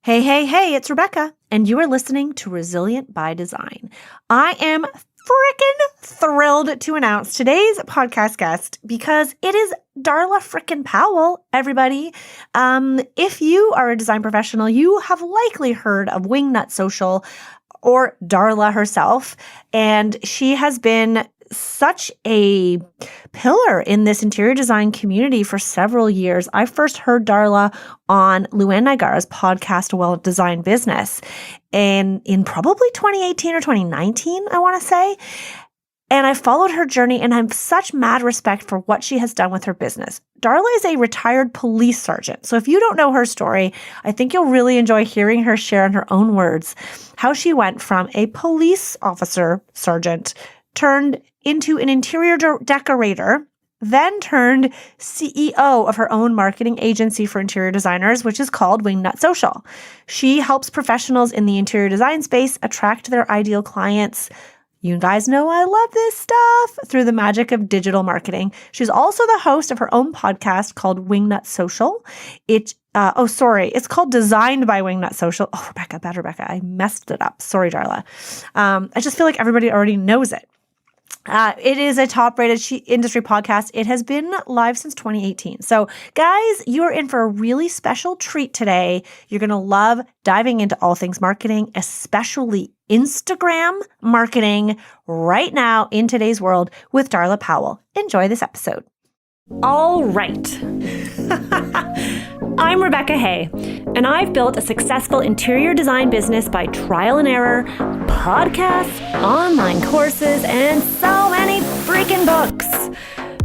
Hey, hey, hey, it's Rebecca, and you are listening to Resilient by Design. I am freaking thrilled to announce today's podcast guest because it is Darla frickin' Powell, everybody. If you are a design professional, you have likely heard of Wingnut Social or Darla herself, and she has been such a pillar in this interior design community for several years. I first heard Darla on Luann Nigara's podcast, Well Designed Business, and in probably 2018 or 2019, I want to say. And I followed her journey, and I have such mad respect for what she has done with her business. Darla is a retired police sergeant. So if you don't know her story, I think you'll really enjoy hearing her share in her own words how she went from a police officer sergeant turned into an interior decorator, then turned CEO of her own marketing agency for interior designers, which is called Wingnut Social. She helps professionals in the interior design space attract their ideal clients. You guys know I love this stuff through the magic of digital marketing. She's also the host of her own podcast called Wingnut Social. It's called Designed by Wingnut Social. Oh, Rebecca, I messed it up. Sorry, Darla. I just feel like everybody already knows it. It is a top-rated industry podcast. It has been live since 2018. So, guys, you are in for a really special treat today. You're going to love diving into all things marketing, especially Instagram marketing right now in today's world with Darla Powell. Enjoy this episode. All right. I'm Rebecca Hay, and I've built a successful interior design business by trial and error, podcasts, online courses, and so many freaking books.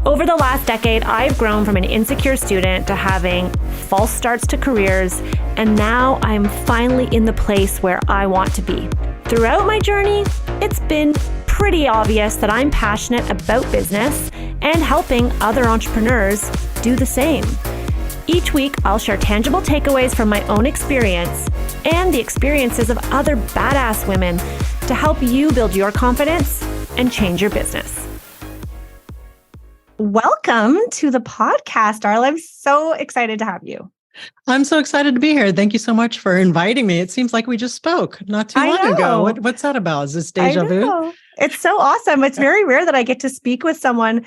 Over the last decade, I've grown from an insecure student to having false starts to careers, and now I'm finally in the place where I want to be. Throughout my journey, it's been pretty obvious that I'm passionate about business and helping other entrepreneurs do the same. Each week, I'll share tangible takeaways from my own experience and the experiences of other badass women to help you build your confidence and change your business. Welcome to the podcast, Darla. I'm so excited to have you. I'm so excited to be here. Thank you so much for inviting me. It seems like we just spoke not too long ago. What's that about? Is this deja vu? It's so awesome. It's very rare that I get to speak with someone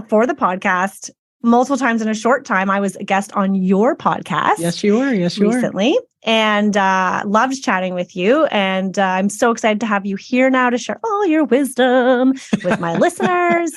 for the podcast multiple times in a short time. I was a guest on your podcast. Yes, you were. Recently. And loved chatting with you. And I'm so excited to have you here now to share all your wisdom with my listeners.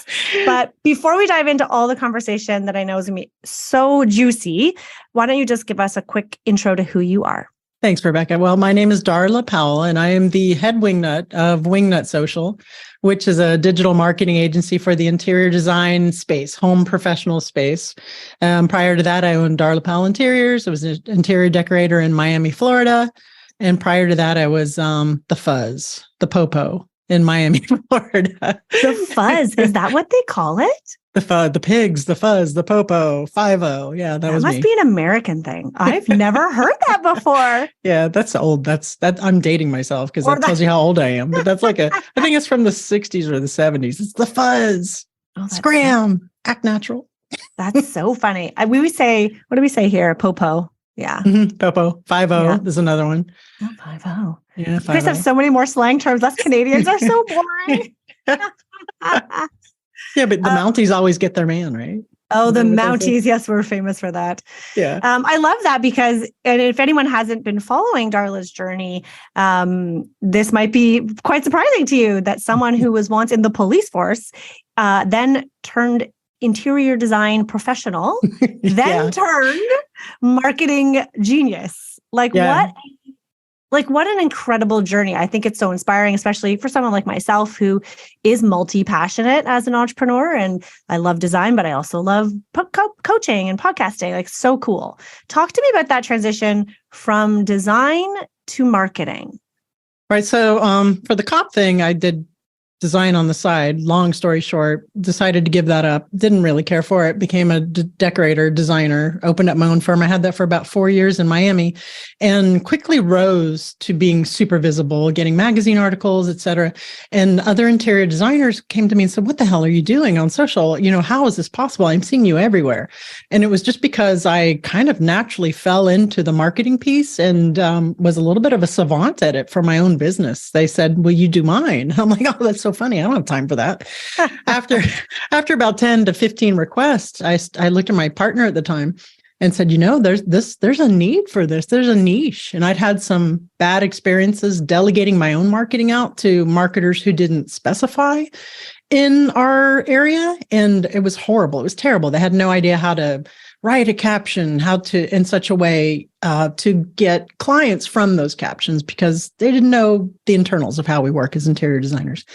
But before we dive into all the conversation that I know is going to be so juicy, why don't you just give us a quick intro to who you are? Thanks, Rebecca. Well, my name is Darla Powell, and I am the head wingnut of Wingnut Social, which is a digital marketing agency for the interior design space, home professional space. Prior to that, I owned Darla Powell Interiors. I was an interior decorator in Miami, Florida. And prior to that, I was the Fuzz, the Popo in Miami, Florida. The Fuzz, is that what they call it? The pigs, the Fuzz, the Popo, 5-0. Yeah, that was me. That must be an American thing. I've never heard that before. Yeah, that's old. That I'm dating myself because that tells you how old I am. But that's I think it's from the 60s or the 70s. It's the Fuzz. Scram. Act natural. That's so funny. We would say, what do we say here? Popo. Yeah. Mm-hmm. Popo. 5-0 is another one. Oh, 5-0. Yeah, 5-0. You guys have so many more slang terms. Us Canadians are so boring. Yeah, but the Mounties always get their man, right? Oh, the Mounties. Yes, we're famous for that. Yeah. I love that because, and if anyone hasn't been following Darla's journey, this might be quite surprising to you that someone who was once in the police force then turned interior design professional, then turned marketing genius. What an incredible journey. I think it's so inspiring, especially for someone like myself who is multi-passionate as an entrepreneur. And I love design, but I also love coaching and podcasting. So cool. Talk to me about that transition from design to marketing. Right. So for the cop thing, I did design on the side. Long story short, decided to give that up. Didn't really care for it. Became a decorator, designer, opened up my own firm. I had that for about 4 years in Miami and quickly rose to being super visible, getting magazine articles, et cetera. And other interior designers came to me and said, what the hell are you doing on social? How is this possible? I'm seeing you everywhere. And it was just because I kind of naturally fell into the marketing piece and was a little bit of a savant at it for my own business. They said, will you do mine? I'm like, oh, that's so funny. I don't have time for that. After about 10 to 15 requests, I looked at my partner at the time and said, there's a need for this. There's a niche. And I'd had some bad experiences delegating my own marketing out to marketers who didn't specify in our area. And it was horrible. It was terrible. They had no idea how to write a caption, how to, in such a way to get clients from those captions because they didn't know the internals of how we work as interior designers.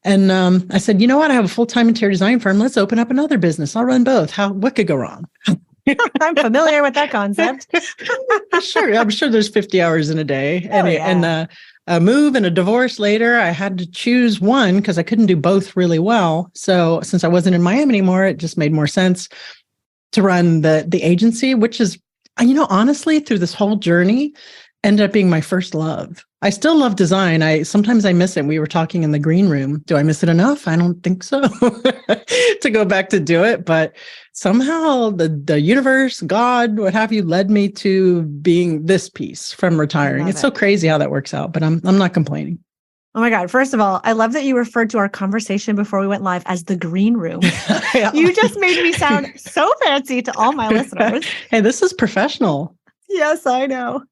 And I said, you know what? I have a full-time interior design firm. Let's open up another business. I'll run both. What could go wrong? I'm familiar with that concept. Sure. I'm sure there's 50 hours in a day. And a move and a divorce later, I had to choose one because I couldn't do both really well. So since I wasn't in Miami anymore, it just made more sense to run the agency, which is, honestly, through this whole journey, ended up being my first love. I still love design. Sometimes I miss it. We were talking in the green room. Do I miss it enough? I don't think so to go back to do it. But somehow the universe, God, what have you, led me to being this piece from retiring. It's so crazy how that works out, but I'm not complaining. Oh my God. First of all, I love that you referred to our conversation before we went live as the green room. Yeah. You just made me sound so fancy to all my listeners. Hey, this is professional. Yes, I know.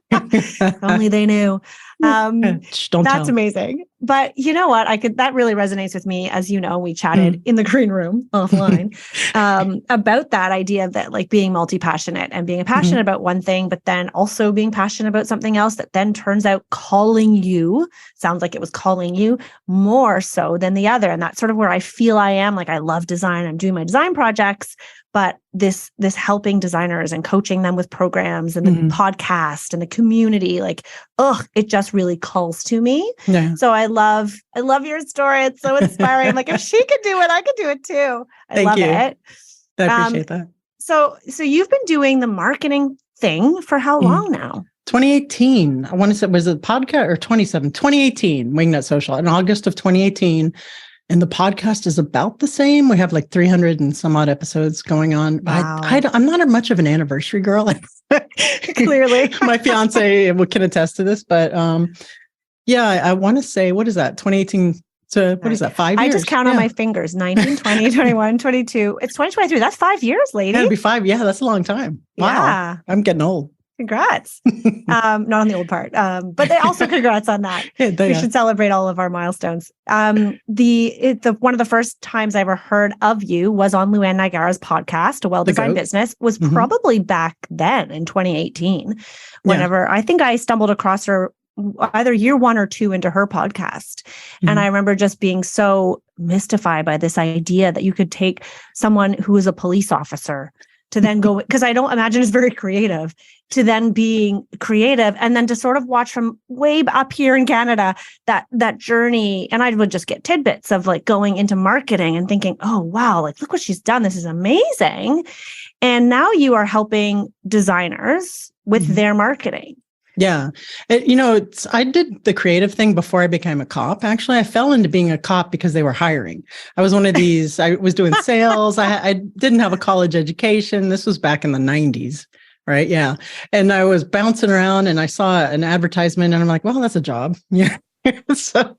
If only they knew. That's amazing. But you know what? That really resonates with me. As you know, we chatted in the green room offline about that idea of that, like being multi-passionate and being passionate about one thing, but then also being passionate about something else that then turns out sounds like it was calling you more so than the other. And that's sort of where I feel I am. Like I love design. I'm doing my design projects, but this helping designers and coaching them with programs and the podcast and the community, it just really calls to me. Yeah. So I love your story. It's so inspiring. I'm like, if she could do it, I could do it too. I love it. I appreciate that. So you've been doing the marketing thing for how long now? 2018. I want to say, was it podcast or 2018, Wingnut Social in August of 2018. And the podcast is about the same. We have like 300 and some odd episodes going on. Wow. I'm not much of an anniversary girl. Clearly. My fiance can attest to this. But I want to say, what is that? 2018 to, what is that, 5 years? I just count on my fingers, 19, 20, 21, 22. It's 2023. That's 5 years, lady. It'll be 5. Yeah, that's a long time. Wow. Yeah. I'm getting old. Congrats. Not on the old part. But also congrats on that. We should celebrate all of our milestones. One of the first times I ever heard of you was on Luann Nigara's podcast, A Well-Designed Business, was probably back then in 2018. Whenever I think I stumbled across her either year 1 or 2 into her podcast. And I remember just being so mystified by this idea that you could take someone who is a police officer to then go, because I don't imagine it's very creative, to then being creative and then to sort of watch from way up here in Canada, that journey. And I would just get tidbits of like going into marketing and thinking, oh, wow, like look what she's done. This is amazing. And now you are helping designers with their marketing. Yeah. I did the creative thing before I became a cop. Actually, I fell into being a cop because they were hiring. I was one of these, I was doing sales. I didn't have a college education. This was back in the 90s, right? Yeah. And I was bouncing around and I saw an advertisement and I'm like, well, that's a job. Yeah. So,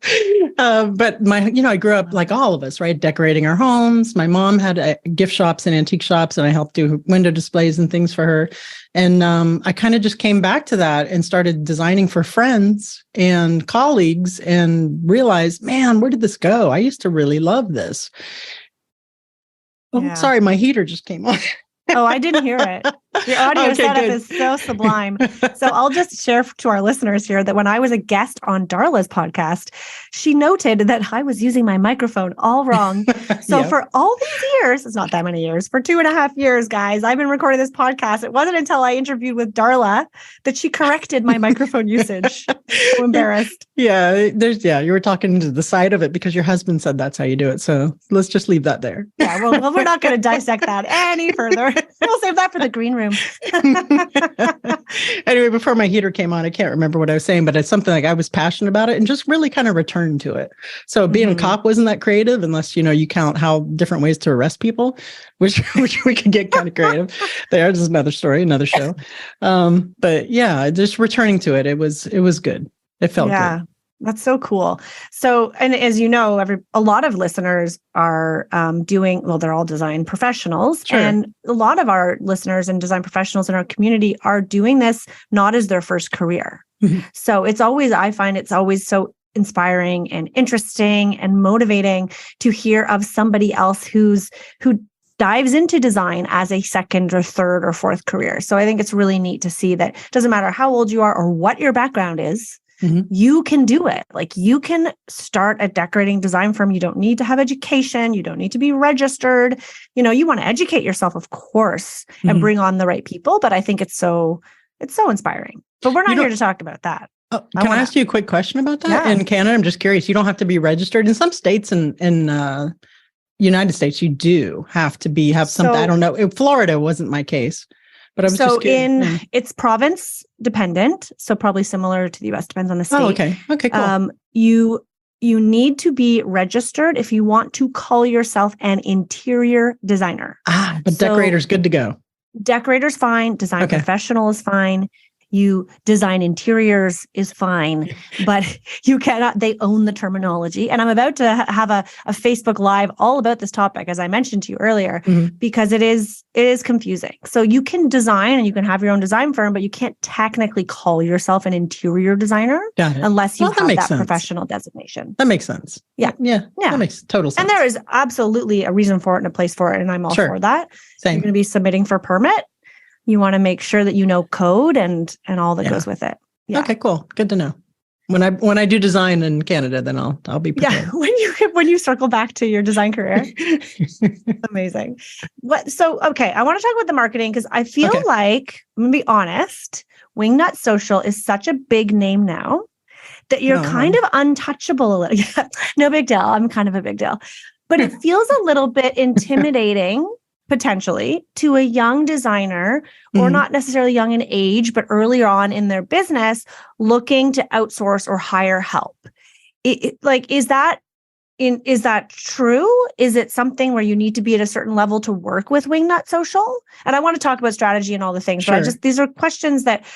but I grew up like all of us, right? Decorating our homes. My mom had gift shops and antique shops, and I helped do window displays and things for her. And I kind of just came back to that and started designing for friends and colleagues and realized, man, where did this go? I used to really love this. Oh, sorry, my heater just came on. Oh, I didn't hear it. Your audio Okay, setup good. is so sublime. So I'll just share to our listeners here that when I was a guest on Darla's podcast, she noted that I was using my microphone all wrong. So Yeah. for all these years, it's not that many years, for 2.5 years, guys, I've been recording this podcast. It wasn't until I interviewed with Darla that she corrected my microphone usage. I'm so embarrassed. Yeah, you were talking to the side of it because your husband said that's how you do it. So let's just leave that there. Yeah, well, we're not going to dissect that any further. We'll save that for the green room. Anyway, before my heater came on, I can't remember what I was saying, but it's something like I was passionate about it and just really kind of returned to it. So being a cop wasn't that creative unless, you count how different ways to arrest people, which we could get kind of creative. There's another story, another show. But yeah, just returning to it, it was good. It felt good. That's so cool. So, and as you know, a lot of listeners are they're all design professionals. Sure. And a lot of our listeners and design professionals in our community are doing this not as their first career. So I find it's always so inspiring and interesting and motivating to hear of somebody else who dives into design as a second or third or fourth career. So I think it's really neat to see that it doesn't matter how old you are or what your background is. You can do it. Like you can start a decorating design firm. You don't need to have education. You don't need to be registered. You want to educate yourself, of course, and bring on the right people. But I think it's so inspiring. But we're not here to talk about that. Can I ask you a quick question about that? Yeah. In Canada, I'm just curious. You don't have to be registered. In some states in United States, you do have to have something. I don't know. In Florida wasn't my case. But I'm just curious. It's province dependent, so probably similar to the US, depends on the state. Oh, okay. Okay, cool. You need to be registered if you want to call yourself an interior designer. But decorator's good to go. Decorator's fine. Design professional is fine. You design interiors is fine, but you cannot, they own the terminology. And I'm about to have a Facebook Live all about this topic, as I mentioned to you earlier, because it is confusing. So you can design and you can have your own design firm, but you can't technically call yourself an interior designer unless you have that professional designation. That makes sense. Yeah. That makes total sense. And there is absolutely a reason for it and a place for it. And I'm all for that. Same. You're going to be submitting for permit. You want to make sure that you know code and all that goes with it. Yeah. Okay, cool. Good to know. When I do design in Canada, then I'll be prepared. Yeah, when you circle back to your design career. Amazing. I want to talk about the marketing because I feel like, I'm going to be honest, Wingnut Social is such a big name now that you're kind of untouchable. No big deal. I'm kind of a big deal. But it feels a little bit intimidating potentially to a young designer, or not necessarily young in age, but earlier on in their business, looking to outsource or hire help. Is that true? Is it something where you need to be at a certain level to work with Wingnut Social? And I want to talk about strategy and all the things, but these are questions that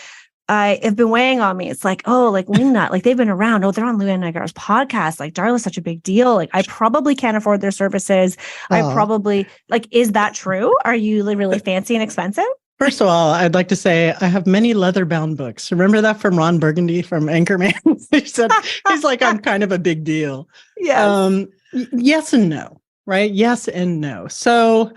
have been weighing on me. It's like, Wingnut, they've been around. Oh, they're on Lou Ann Niagara's podcast. Darla's such a big deal. I probably can't afford their services. I probably is that true? Are you really fancy and expensive? First of all, I'd like to say I have many leather-bound books. Remember that from Ron Burgundy from Anchorman? He's like, I'm kind of a big deal. Yes. Yes and no, right? Yes and no. So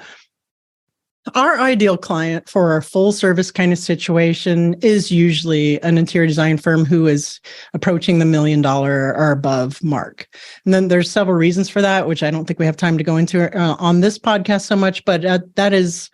our ideal client for a full service kind of situation is usually an interior design firm who is approaching the $1 million or above mark. And then there's several reasons for that, which I don't think we have time to go into on this podcast so much, but that is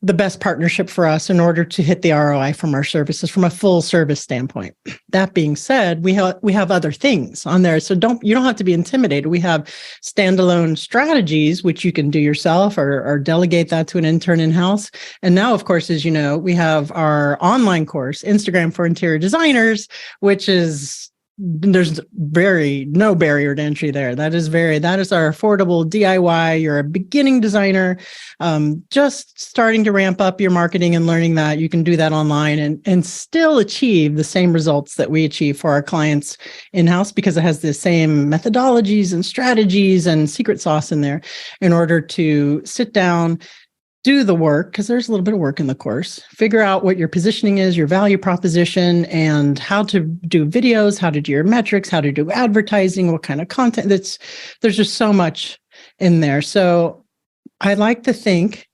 the best partnership for us in order to hit the ROI from our services from a full service standpoint. That being said, we have other things on there. So you don't have to be intimidated. We have standalone strategies, which you can do yourself or delegate that to an intern in-house. And now, of course, as you know, we have our online course, Instagram for Interior Designers, which is there's no barrier to entry there. That is our affordable DIY. You're a beginning designer, just starting to ramp up your marketing and learning that you can do that online and still achieve the same results that we achieve for our clients in-house, because it has the same methodologies and strategies and secret sauce in there in order to sit down, do the work, because there's a little bit of work in the course, figure out what your positioning is, your value proposition, and how to do videos, how to do your metrics, how to do advertising, what kind of content. There's just so much in there. So I like to think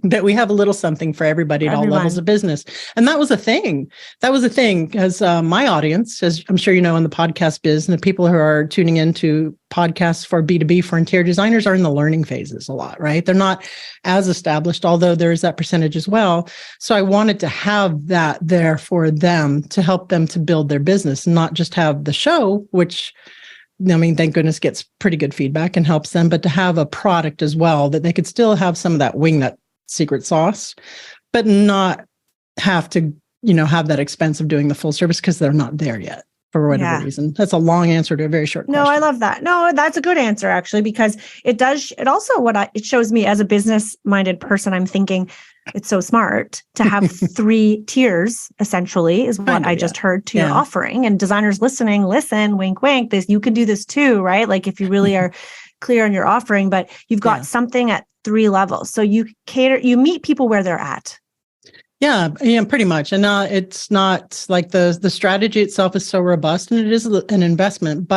that we have a little something for everybody at all levels of business. And that was a thing. That was a thing because my audience, as I'm sure you know in the podcast biz, and the people who are tuning into podcasts for B2B for interior designers are in the learning phases a lot, right? They're not as established, although there is that percentage as well. So I wanted to have that there for them to help them to build their business, not just have the show, which I mean, thank goodness gets pretty good feedback and helps them, but to have a product as well that they could still have some of that wingnut secret sauce, but not have to, have that expense of doing the full service because they're not there yet for whatever reason. That's a long answer to a very short question. No, I love that. No, that's a good answer actually, because it also it shows me as a business minded person, I'm thinking it's so smart to have 3 tiers, essentially, is what I just heard to your offering. And designers listening, listen, wink, wink, you can do this too, right? Like if you really are clear on your offering, but you've got something at 3 levels. So you meet people where they're at. Yeah, pretty much. And it's not like the strategy itself is so robust, and it is an investment,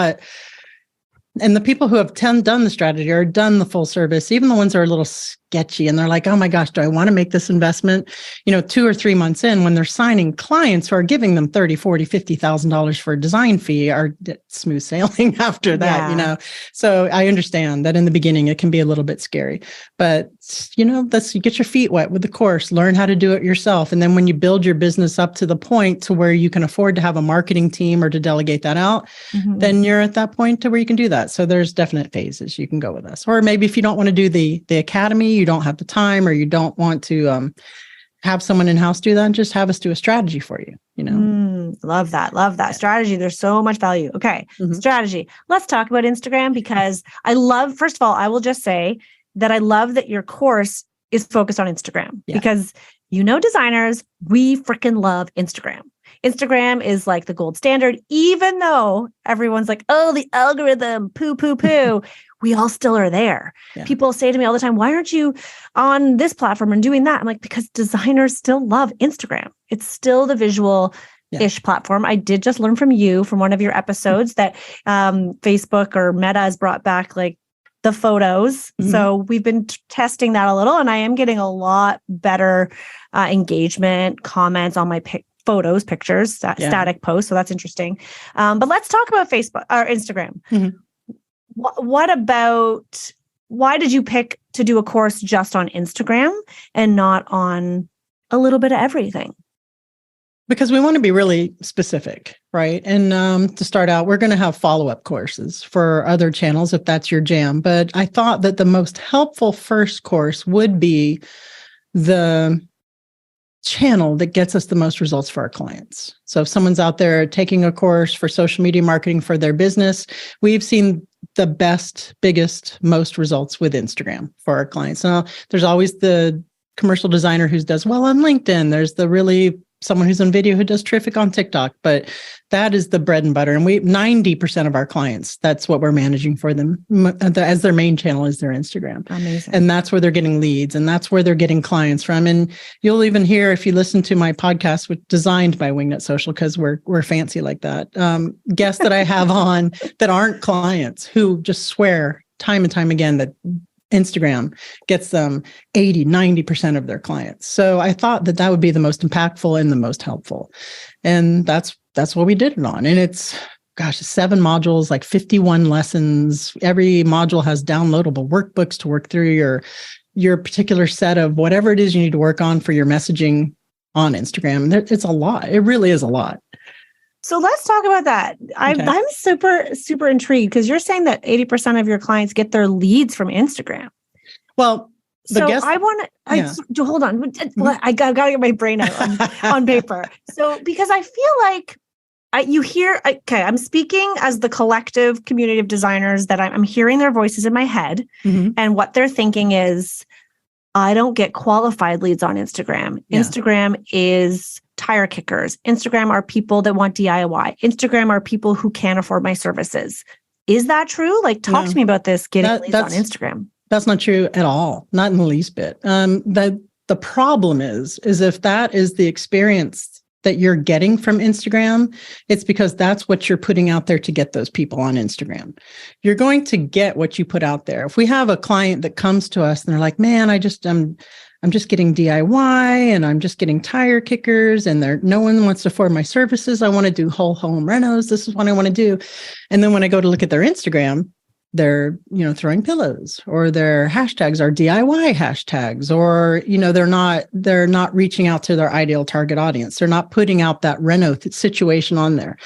and the people who have done the strategy or done the full service, even the ones that are a little sketchy and they're like, oh my gosh, do I want to make this investment? 2 or 3 months in, when they're signing clients who are giving them $30,000, $40,000, $50,000 for a design fee, are smooth sailing after that, So I understand that in the beginning, it can be a little bit scary, but you get your feet wet with the course, learn how to do it yourself. And then when you build your business up to the point to where you can afford to have a marketing team or to delegate that out, then you're at that point to where you can do that. So there's definite phases you can go with us. Or maybe if you don't want to do the academy, you don't have the time, or you don't want to have someone in-house do that, and just have us do a strategy for you, Love that. Love that strategy. There's so much value. Okay. Strategy. Let's talk about Instagram, because first of all, I will just say that I love that your course is focused on Instagram because designers, we freaking love Instagram. Instagram is like the gold standard, even though everyone's like, oh, the algorithm, poo, poo, poo. We all still are there. Yeah. People say to me all the time, why aren't you on this platform and doing that? I'm like, because designers still love Instagram. It's still the visual-ish platform. I did just learn from one of your episodes that Facebook or Meta has brought back like the photos. So we've been testing that a little, and I am getting a lot better engagement, comments on my pictures, static posts. So that's interesting. But let's talk about Facebook or Instagram. Why did you pick to do a course just on Instagram and not on a little bit of everything? Because we want to be really specific, right? And to start out, we're going to have follow-up courses for other channels if that's your jam. But I thought that the most helpful first course would be the channel that gets us the most results for our clients. So if someone's out there taking a course for social media marketing for their business, we've seen the best, biggest, most results with Instagram for our clients. Now, there's always the commercial designer who does well on LinkedIn. There's the really someone who's on video who does terrific on TikTok, but that is the bread and butter. And 90% of our clients, that's what we're managing for them as their main channel is their Instagram. Amazing. And that's where they're getting leads, and that's where they're getting clients from. And you'll even hear, if you listen to my podcast, which designed by Wingnut Social, because we're fancy like that, guests that I have on that aren't clients who just swear time and time again that Instagram gets them 80, 90% of their clients. So I thought that would be the most impactful and the most helpful. And that's what we did it on. And it's, 7 modules, like 51 lessons. Every module has downloadable workbooks to work through your particular set of whatever it is you need to work on for your messaging on Instagram. It's a lot. It really is a lot. So let's talk about that. I'm super, super intrigued because you're saying that 80% of your clients get their leads from Instagram. Well, I want to hold on. I got to get my brain out on paper. So because I feel like I'm speaking as the collective community of designers that I'm hearing their voices in my head, and what they're thinking is, I don't get qualified leads on Instagram. Yeah. Instagram is tire kickers. Instagram are people that want DIY. Instagram are people who can't afford my services. Is that true? Like, talk to me about this, getting leads on Instagram. That's not true at all. Not in the least bit. The problem is if that is the experience that you're getting from Instagram, it's because that's what you're putting out there to get those people on Instagram. You're going to get what you put out there. If we have a client that comes to us and they're like, man, I'm just getting DIY and I'm just getting tire kickers and no one wants to afford my services. I want to do whole home renos. This is what I want to do. And then when I go to look at their Instagram, they're, throwing pillows, or their hashtags are DIY hashtags, or, they're not reaching out to their ideal target audience. They're not putting out that reno situation on there.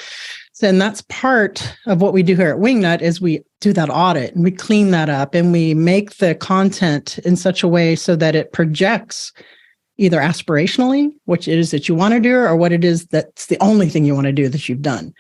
So, and that's part of what we do here at Wingnut is we do that audit and we clean that up and we make the content in such a way so that it projects either aspirationally, which it is that you want to do, or what it is that's the only thing you want to do that you've done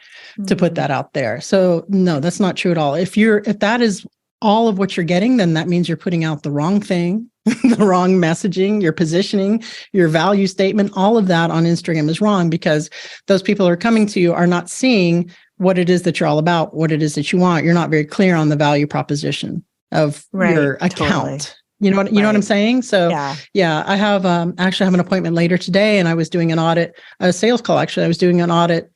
to put that out there. So no, that's not true at all. If that is all of what you're getting, then that means you're putting out the wrong thing, the wrong messaging, your positioning, your value statement, all of that on Instagram is wrong, because those people who are coming to you are not seeing what it is that you're all about, what it is that you want. You're not very clear on the value proposition of your account. Totally. You know what I'm saying? So yeah, I have actually have an appointment later today, and I was doing an audit, a sales call. Actually, I was doing an audit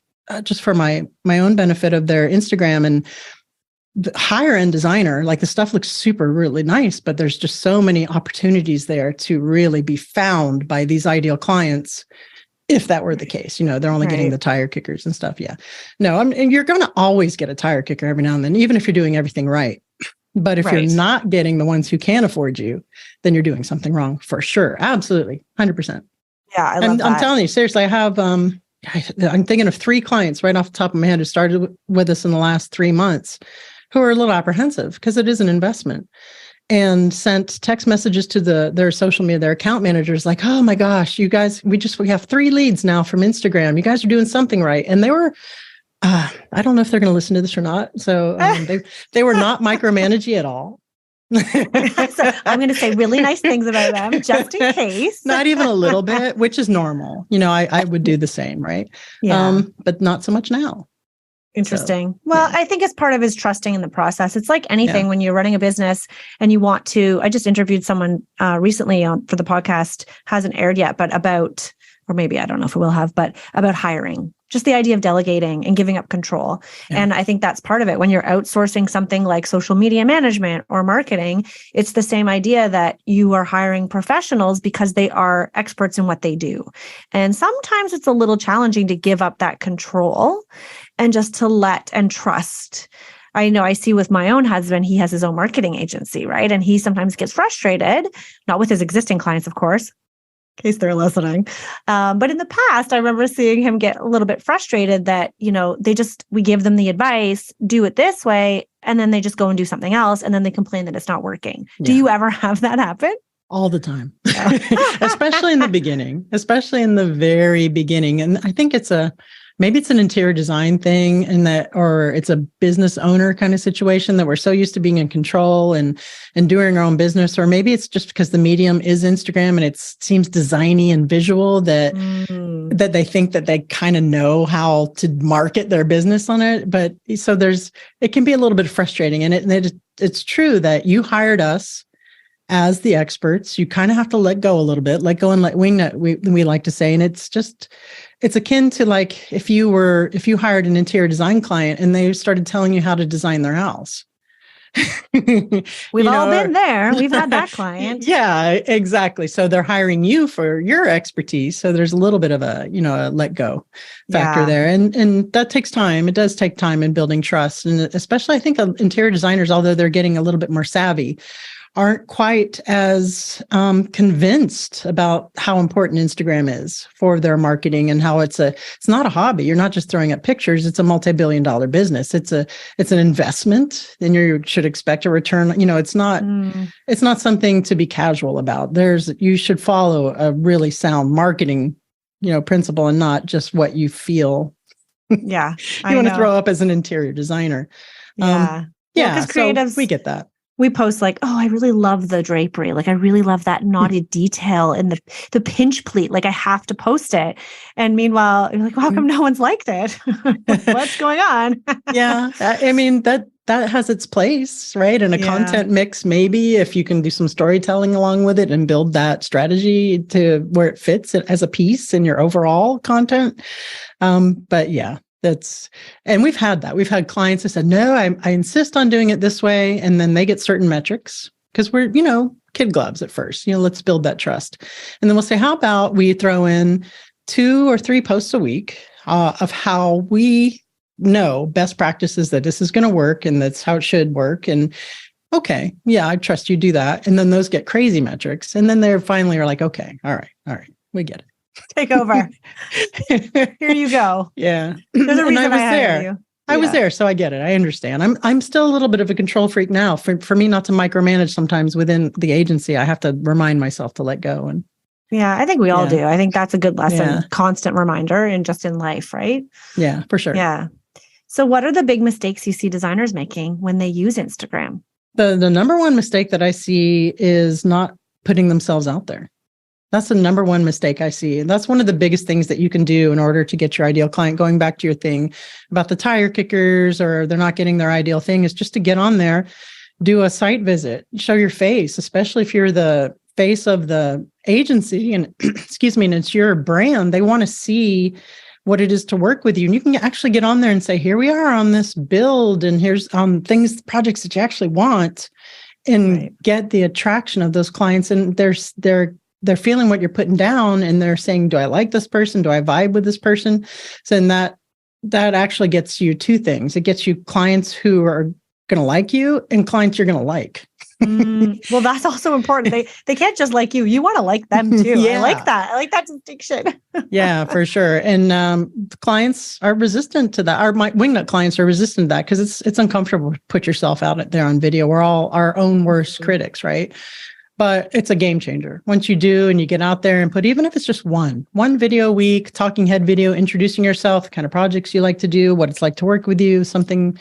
just for my own benefit of their Instagram, and the higher end designer, like the stuff looks super really nice, but there's just so many opportunities there to really be found by these ideal clients. If that were the case, they're only getting the tire kickers and stuff. Yeah, no, and you're going to always get a tire kicker every now and then, even if you're doing everything right. But if you're not getting the ones who can afford you, then you're doing something wrong for sure. Absolutely. 100%. Yeah. I love that. I'm telling you, seriously, I have, I'm thinking of 3 clients right off the top of my head who started with us in the last 3 months who are a little apprehensive because it is an investment, and sent text messages to their social media, their account managers, like, oh my gosh, you guys, we have 3 leads now from Instagram. You guys are doing something right. And they were, I don't know if they're going to listen to this or not. So they were not micromanaging at all. So I'm going to say really nice things about them just in case. Not even a little bit, which is normal. I would do the same, right? Yeah. But not so much now. Interesting. So, well, I think it's part of his trusting in the process. It's like anything when you're running a business and you want to. I just interviewed someone recently for the podcast, hasn't aired yet, but about, or maybe I don't know if it will have, but about hiring. Just the idea of delegating and giving up control. Yeah. And I think that's part of it. When you're outsourcing something like social media management or marketing, it's the same idea that you are hiring professionals because they are experts in what they do. And sometimes it's a little challenging to give up that control and just to let and trust. I know I see with my own husband, he has his own marketing agency, right? And he sometimes gets frustrated, not with his existing clients, of course, in case they're listening. But in the past, I remember seeing him get a little bit frustrated that, we give them the advice, do it this way, and then they just go and do something else. And then they complain that it's not working. Yeah. Do you ever have that happen? All the time, especially in the beginning, especially in the very beginning. And I think maybe it's an interior design thing, or it's a business owner kind of situation that we're so used to being in control and doing our own business. Or maybe it's just because the medium is Instagram and it seems designy and visual that they think that they kind of know how to market their business on it. But so it can be a little bit frustrating. And it's true that you hired us as the experts. You kind of have to let go a little bit, let go and let wingnut, we like to say. And it's akin to like if you hired an interior design client and they started telling you how to design their house. We've all been there. We've had that client. Yeah, exactly. So they're hiring you for your expertise. So there's a little bit of a let go factor there. And that takes time. It does take time in building trust. And especially I think interior designers, although they're getting a little bit more savvy, aren't quite as convinced about how important Instagram is for their marketing and how it's not a hobby. You're not just throwing up pictures. It's a multi-billion-dollar business. It's an investment. Then you should expect a return. It's not something to be casual about. You should follow a really sound marketing, principle and not just what you feel. Yeah. you want to throw up as an interior designer. Yeah. Yeah. Because creatives, so we get that. We post like, oh, I really love the drapery. Like, I really love that knotted detail in the pinch pleat. Like, I have to post it. And meanwhile, you're like, well, how come no one's liked it? What's going on? Yeah. I mean, that that has its place, right? And a Yeah. content mix, maybe if you can do some storytelling along with it and build that strategy to where it fits as a piece in your overall content. But yeah, and we've had that. We've had clients that said, no, I insist on doing it this way. And then they get certain metrics because we're, kid gloves at first, let's build that trust. And then we'll say, how about we throw in 2 or 3 posts a week of how we know best practices that this is going to work and that's how it should work. And okay, yeah, I trust you do that. And then those get crazy metrics. And then they're finally are like, okay, all right, we get it. Take over. Here you go. Yeah. There's a reason I was hired there. you. I was there, so I get it. I understand. I'm still a little bit of a control freak now. For me not to micromanage sometimes within the agency, I have to remind myself to let go. And yeah, I think we all do. I think that's a good lesson, Yeah. constant reminder and just in life, right? Yeah, for sure. Yeah. So what are the big mistakes you see designers making when they use Instagram? The number one mistake that I see is not putting themselves out there. That's the number one mistake I see. And that's one of the biggest things that you can do in order to get your ideal client. Going back to your thing about the tire kickers or they're not getting their ideal thing, is just to get on there, do a site visit, show your face, especially if you're the face of the agency and excuse me, and it's your brand. They want to see what it is to work with you. And you can actually get on there and say, here we are on this build, and here's projects that you actually want, and get the attraction of those clients. And they're feeling what you're putting down, and they're saying, do I like this person? Do I vibe with this person? So then that actually gets you 2 things. It gets you clients who are going to like you and clients you're going to like. Well, that's also important. They can't just like you. You want to like them too. Yeah. I like that. I like that distinction. Yeah, for sure. And clients are resistant to that. My wingnut clients are resistant to that because it's uncomfortable to put yourself out there on video. We're all our own worst critics, right? But it's a game changer. Once you do and you get out there and put, even if it's just one video a week, talking head video, introducing yourself, the kind of projects you like to do, what it's like to work with you, something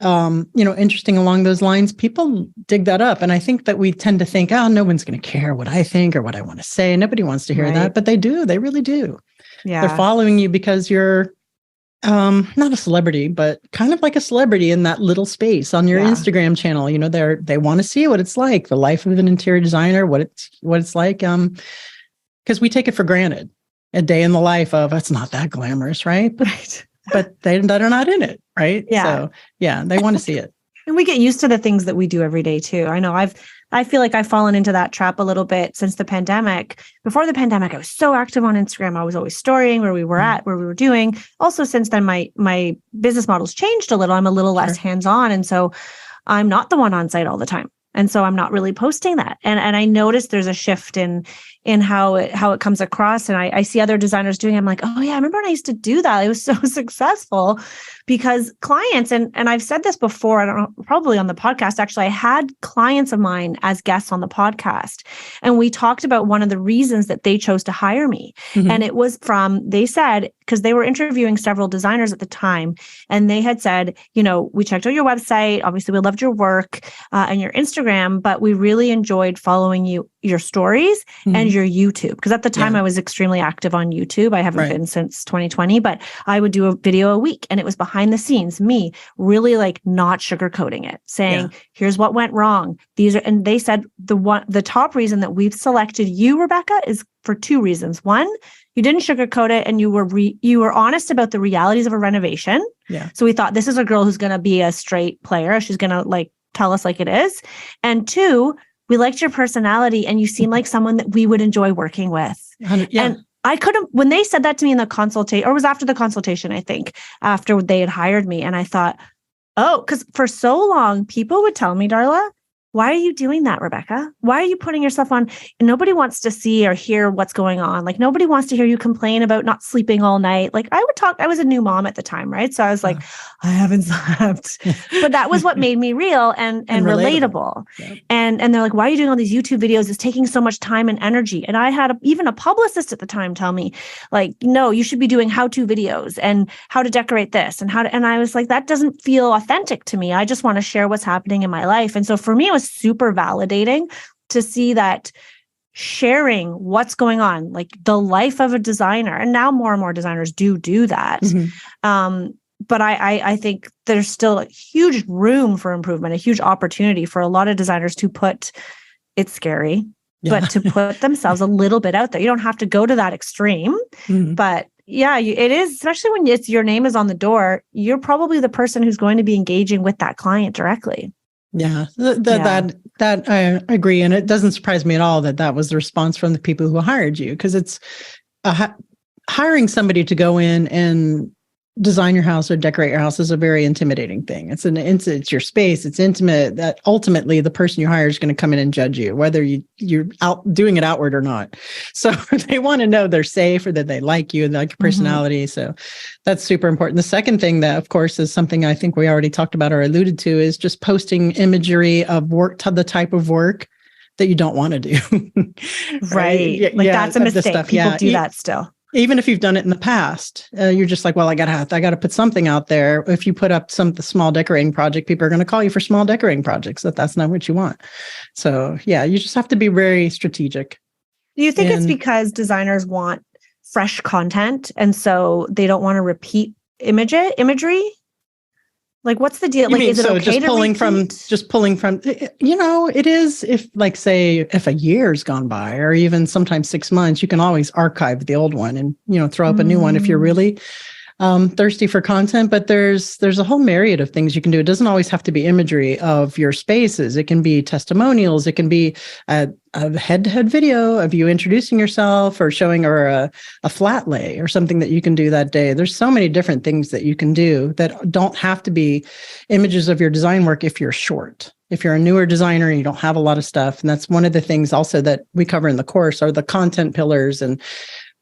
interesting along those lines, people dig that up. And I think that we tend to think, oh, no one's going to care what I think or what I want to say. Nobody wants to hear that, but they do. They really do. Yeah. They're following you because you're not a celebrity, but kind of like a celebrity in that little space on your Instagram channel. They want to see what it's like, the life of an interior designer, what it's like. Because we take it for granted, a day in the life of, it's not that glamorous, right? But they're not in it, right? Yeah. So yeah, they want to see it. And we get used to the things that we do every day too. I know I feel like I've fallen into that trap a little bit since the pandemic. Before the pandemic, I was so active on Instagram. I was always storying where we were at, where we were doing. Also, since then, my business model's changed a little. I'm a little less hands-on. And so I'm not the one on site all the time. And so I'm not really posting that. And I noticed there's a shift in how it comes across. And I see other designers doing it. I'm like, oh yeah, I remember when I used to do that. It was so successful because clients, and I've said this before, I don't know, probably on the podcast, actually, I had clients of mine as guests on the podcast. And we talked about one of the reasons that they chose to hire me. Mm-hmm. And it was they said, because they were interviewing several designers at the time, and they had said, we checked out your website. Obviously, we loved your work and your Instagram, but we really enjoyed following your stories and your YouTube. Because at the time I was extremely active on YouTube. I haven't been since 2020, but I would do a video a week, and it was behind the scenes, me really like not sugarcoating it, saying, here's what went wrong. And they said the top reason that we've selected you, Rebecca, is for 2 reasons. One, you didn't sugarcoat it, and you were honest about the realities of a renovation. Yeah. So we thought, this is a girl who's going to be a straight player. She's going to tell us like it is. And 2, we liked your personality, and you seem like someone that we would enjoy working with. Yeah. And I couldn't, when they said that to me in the consultation, or it was after the consultation, I think, after they had hired me, and I thought, oh, because for so long, people would tell me, Darla, why are you doing that, Rebecca? Why are you putting yourself on? And nobody wants to see or hear what's going on. Like, nobody wants to hear you complain about not sleeping all night. Like, I was a new mom at the time, right? So I was like, I haven't slept. But that was what made me real and relatable. Yep. And they're like, why are you doing all these YouTube videos? It's taking so much time and energy. And I had even a publicist at the time tell me, like, no, you should be doing how-to videos and how to decorate this and and I was like, that doesn't feel authentic to me. I just want to share what's happening in my life. And so for me, it was super validating to see that sharing what's going on, like the life of a designer. And now more and more designers do that. Mm-hmm. but I think there's still a huge room for improvement, a huge opportunity for a lot of designers to put, it's scary, but to put themselves a little bit out there. You don't have to go to that extreme, but yeah, it is, especially when it's your name is on the door, you're probably the person who's going to be engaging with that client directly. Yeah, that I agree. And it doesn't surprise me at all that was the response from the people who hired you, because it's hiring somebody to go in and design your house or decorate your house is a very intimidating thing. It's your space. It's intimate. That ultimately the person you hire is going to come in and judge you, whether you're out doing it outward or not. So they want to know they're safe or that they like you and like your personality. So that's super important. The second thing that, of course, is something I think we already talked about or alluded to is just posting imagery of work, to the type of work that you don't want to do. Right. Like that's a mistake. People do that still. Even if you've done it in the past, you're just like, well, I gotta put something out there. If you put up the small decorating project, people are going to call you for small decorating projects. That's not what you want. So yeah, you just have to be very strategic. Do you think it's because designers want fresh content, and so they don't want to repeat imagery? Like, what's the deal? Like, is it okay just pulling from, it is, if a year's gone by or even sometimes 6 months, you can always archive the old one and, throw up a new one if you're really thirsty for content. But there's a whole myriad of things you can do. It doesn't always have to be imagery of your spaces. It can be testimonials. It can be a head-to-head video of you introducing yourself or showing a flat lay or something that you can do that day. There's so many different things that you can do that don't have to be images of your design work if you're short. If you're a newer designer and you don't have a lot of stuff. And that's one of the things also that we cover in the course are the content pillars and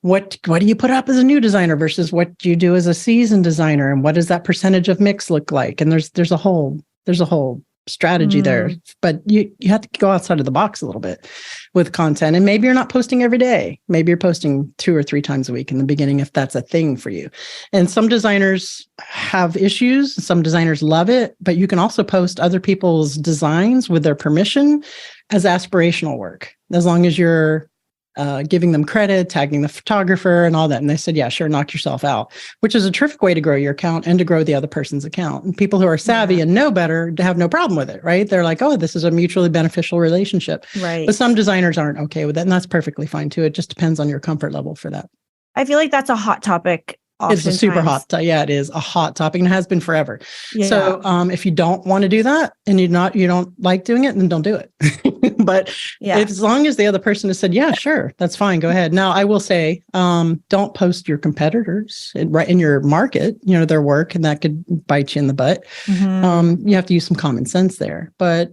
what do you put up as a new designer versus what do you do as a seasoned designer, and what does that percentage of mix look like? And there's a whole strategy there, but you have to go outside of the box a little bit with content. And maybe you're not posting every day. Maybe you're posting 2 or 3 times a week in the beginning, if that's a thing for you. And some designers have issues. Some designers love it, but you can also post other people's designs with their permission as aspirational work, as long as you're giving them credit, tagging the photographer and all that. And they said, yeah, sure, knock yourself out, which is a terrific way to grow your account and to grow the other person's account. And people who are savvy and know better have no problem with it, right? They're like, oh, this is a mutually beneficial relationship. Right. But some designers aren't okay with that. And that's perfectly fine too. It just depends on your comfort level for that. I feel like that's a hot topic. It's a super hot. Yeah, it is a hot topic and it has been forever. Yeah. So if you don't want to do that and you don't like doing it, then don't do it. But as long as the other person has said, yeah, sure, that's fine. Go ahead. Now, I will say, don't post your competitors right in your market, their work, and that could bite you in the butt. You have to use some common sense there. But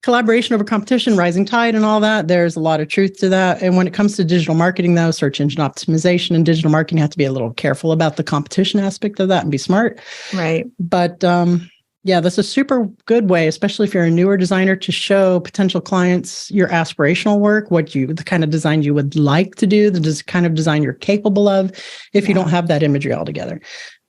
collaboration over competition, rising tide, and all that, there's a lot of truth to that. And when it comes to digital marketing, though, search engine optimization and digital marketing have to be a little careful about the competition aspect of that and be smart. Right. But that's a super good way, especially if you're a newer designer, to show potential clients your aspirational work, the kind of design you would like to do, the kind of design you're capable of, if you don't have that imagery altogether.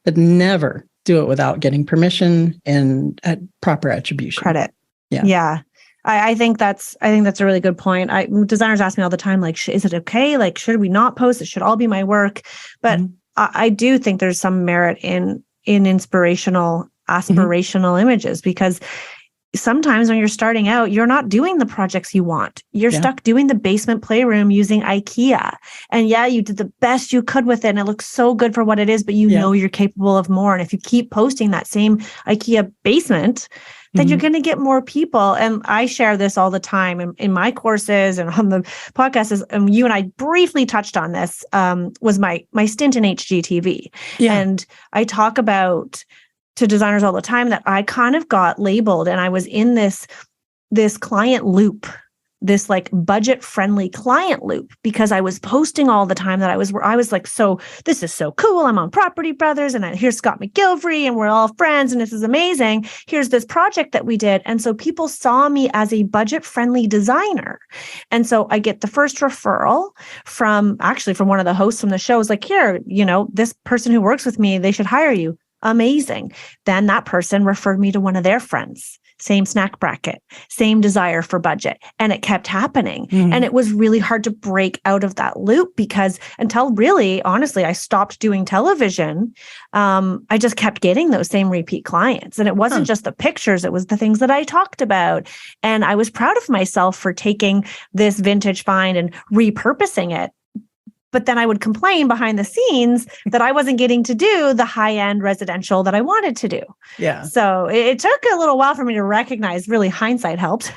But never do it without getting permission and proper attribution. Credit. Yeah. I think that's a really good point. Designers ask me all the time, like, is it okay? Like, should we not post? It should all be my work. But I do think there's some merit in inspirational, aspirational images, because sometimes when you're starting out, you're not doing the projects you want. You're stuck doing the basement playroom using IKEA. And you did the best you could with it. And it looks so good for what it is, but know you're capable of more. And if you keep posting that same IKEA basement, then you're going to get more people. And I share this all the time in my courses and on the podcast. And you and I briefly touched on this, was my stint in HGTV. Yeah. And I talk about to designers all the time that I kind of got labeled, and I was in this client loop, this like budget friendly client loop, because I was posting all the time that I was like, so this is so cool. I'm on Property Brothers and here's Scott McGilvery and we're all friends and this is amazing. Here's this project that we did. And so people saw me as a budget friendly designer. And so I get the first referral from one of the hosts from the show, is like, here, this person who works with me, they should hire you. Amazing. Then that person referred me to one of their friends. same snack bracket, same desire for budget. And it kept happening. And it was really hard to break out of that loop because until really, honestly, I stopped doing television, I just kept getting those same repeat clients. And it wasn't just the pictures, it was the things that I talked about. And I was proud of myself for taking this vintage find and repurposing it. But then I would complain behind the scenes that I wasn't getting to do the high-end residential that I wanted to do. Yeah. So it took a little while for me to recognize, really hindsight helped,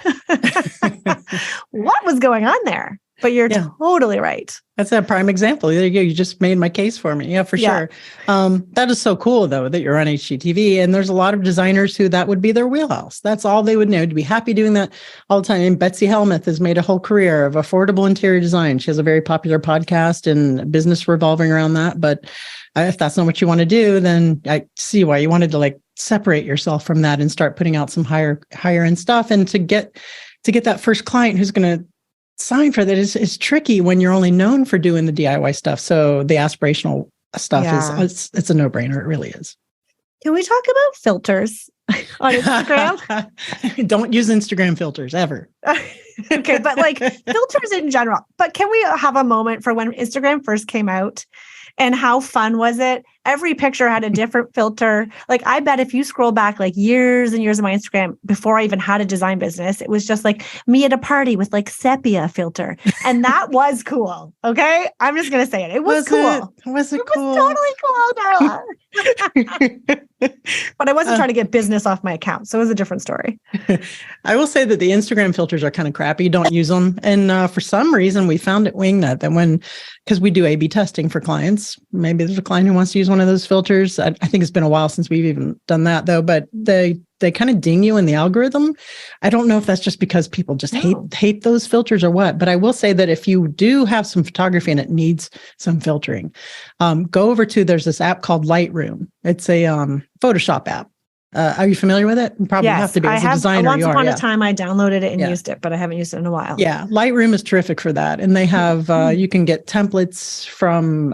what was going on there. But you're totally right. That's a prime example. There you go. You just made my case for me. Yeah, for sure. That is so cool, though, that you're on HGTV. And there's a lot of designers who that would be their wheelhouse. That's all they would know, to be happy doing that all the time. And Betsy Helmuth has made a whole career of affordable interior design. She has a very popular podcast and business revolving around that. But if that's not what you want to do, then I see why you wanted to like separate yourself from that and start putting out some higher end stuff. And to get that first client who's going to sign for that is tricky when you're only known for doing the DIY stuff. So the aspirational stuff is it's a no-brainer. It really is. Can we talk about filters on Instagram? Don't use Instagram filters ever. Okay, but like filters in general. But can we have a moment for when Instagram first came out and how fun was it? Every picture had a different filter. Like I bet if you scroll back like years and years of my Instagram before I even had a design business, it was just like me at a party with like sepia filter. And that was cool. Okay. I'm just going to say it. It was cool. Was it cool? Was totally cool, Darla. But I wasn't trying to get business off my account. So it was a different story. I will say that the Instagram filters are kind of crappy. Don't use them. And for some reason, we found at Wingnut that because we do A/B testing for clients, maybe there's a client who wants to use one of those filters. I think it's been a while since we've even done that, though. But they kind of ding you in the algorithm. I don't know if that's just because people just hate those filters or what. But I will say that if you do have some photography and it needs some filtering, go over to, there's this app called Lightroom. It's a Photoshop app. Are you familiar with it? You probably have to be as a designer. Once upon a time, I downloaded it and used it, but I haven't used it in a while. Yeah, Lightroom is terrific for that. And they have, you can get templates from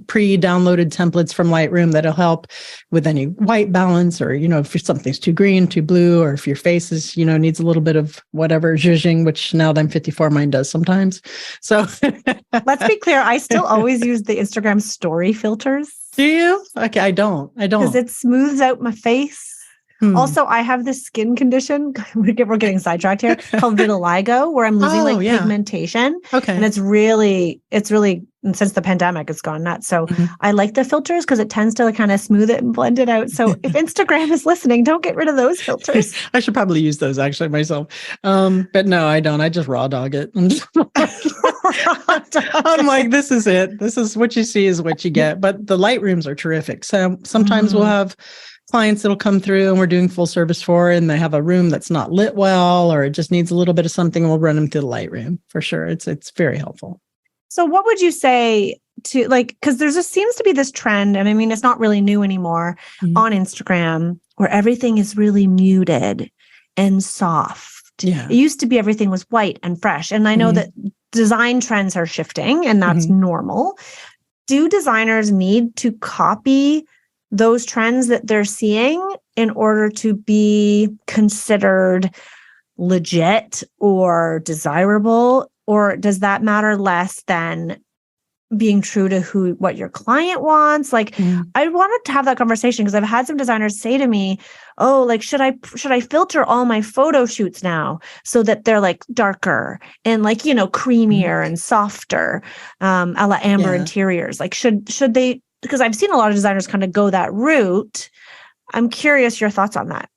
pre-downloaded templates from Lightroom that'll help with any white balance or, if something's too green, too blue, or if your face is, needs a little bit of whatever zhuzhing, which now that I'm 54, mine does sometimes. So let's be clear. I still always use the Instagram story filters. Do you? Okay, I don't. Because it smooths out my face. Also, I have this skin condition, we're getting sidetracked here, called vitiligo, where I'm losing pigmentation. Okay. And it's really, and since the pandemic, it's gone nuts. So I like the filters because it tends to kind of smooth it and blend it out. So if Instagram is listening, don't get rid of those filters. I should probably use those actually myself. But no, I don't. I just raw dog it. I'm like, this is it. This is what you see is what you get. But the Lightrooms are terrific. So sometimes we'll have clients that'll come through and we're doing full service for, and they have a room that's not lit well, or it just needs a little bit of something. We'll run them through the Lightroom for sure. It's very helpful. So what would you say to because seems to be this trend, and I mean, it's not really new anymore on Instagram, where everything is really muted and soft. Yeah. It used to be everything was white and fresh. And I know that design trends are shifting and that's normal. Do designers need to copy those trends that they're seeing in order to be considered legit or desirable? Or does that matter less than being true to what your client wants? I wanted to have that conversation because I've had some designers say to me, should I filter all my photo shoots now so that they're like darker and creamier and softer, a la Amber Interiors? Should they? Because I've seen a lot of designers kind of go that route. I'm curious your thoughts on that.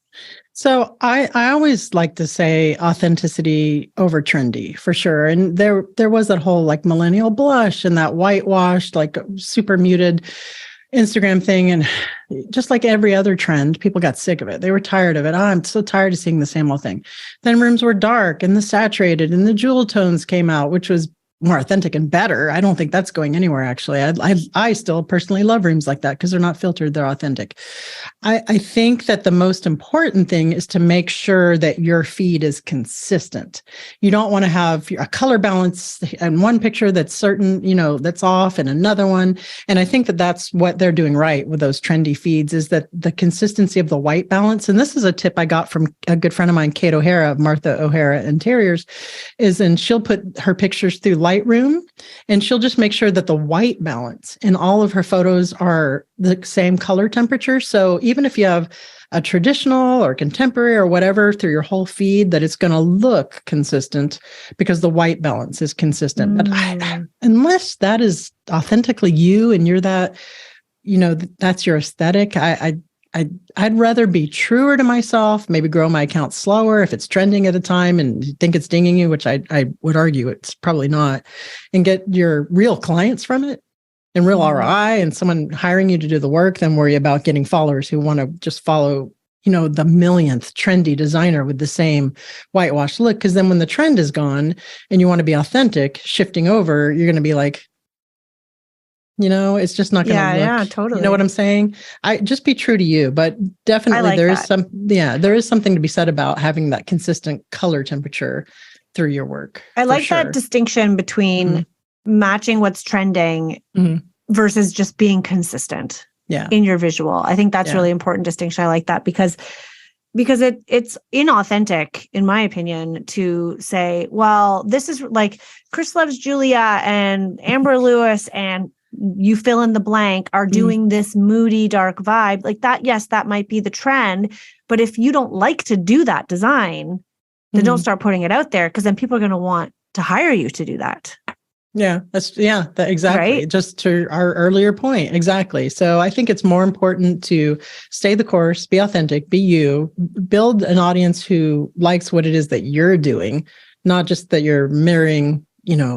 So I always like to say authenticity over trendy for sure. And there was that whole millennial blush and that whitewashed, super muted Instagram thing. And just like every other trend, people got sick of it. They were tired of it. I'm so tired of seeing the same old thing. Then rooms were dark and the saturated and the jewel tones came out, which was more authentic and better. I don't think that's going anywhere, actually. I still personally love rooms like that because they're not filtered, they're authentic. I think that the most important thing is to make sure that your feed is consistent. You don't want to have a color balance in one picture that's certain, that's off, and another one. And I think that that's what they're doing right with those trendy feeds, is that the consistency of the white balance. And this is a tip I got from a good friend of mine, Kate O'Hara of Martha O'Hara Interiors, and she'll put her pictures through Lightroom, and she'll just make sure that the white balance in all of her photos are the same color temperature. So even if you have a traditional or contemporary or whatever through your whole feed, that it's going to look consistent because the white balance is consistent. But unless that is authentically you and you're that, that's your aesthetic, I'd rather be truer to myself, maybe grow my account slower if it's trending at a time and you think it's dinging you, which I would argue it's probably not, and get your real clients from it and real ROI and someone hiring you to do the work, than worry about getting followers who want to just follow, the millionth trendy designer with the same whitewash look. Because then when the trend is gone and you want to be authentic, shifting over, you're going to be like, it's just not going to look. Yeah, totally. You know what I'm saying? I just be true to you, but definitely there is something to be said about having that consistent color temperature through your work. I like that distinction between matching what's trending versus just being consistent in your visual. I think that's really important distinction. I like that because it's inauthentic, in my opinion, to say, well, this is like Chris Loves Julia and Amber Lewis and you fill in the blank are doing this moody, dark vibe like that. Yes, that might be the trend. But if you don't like to do that design, then don't start putting it out there, because then people are going to want to hire you to do that. Yeah, exactly. Right? Just to our earlier point. Exactly. So I think it's more important to stay the course, be authentic, be you, build an audience who likes what it is that you're doing, not just that you're mirroring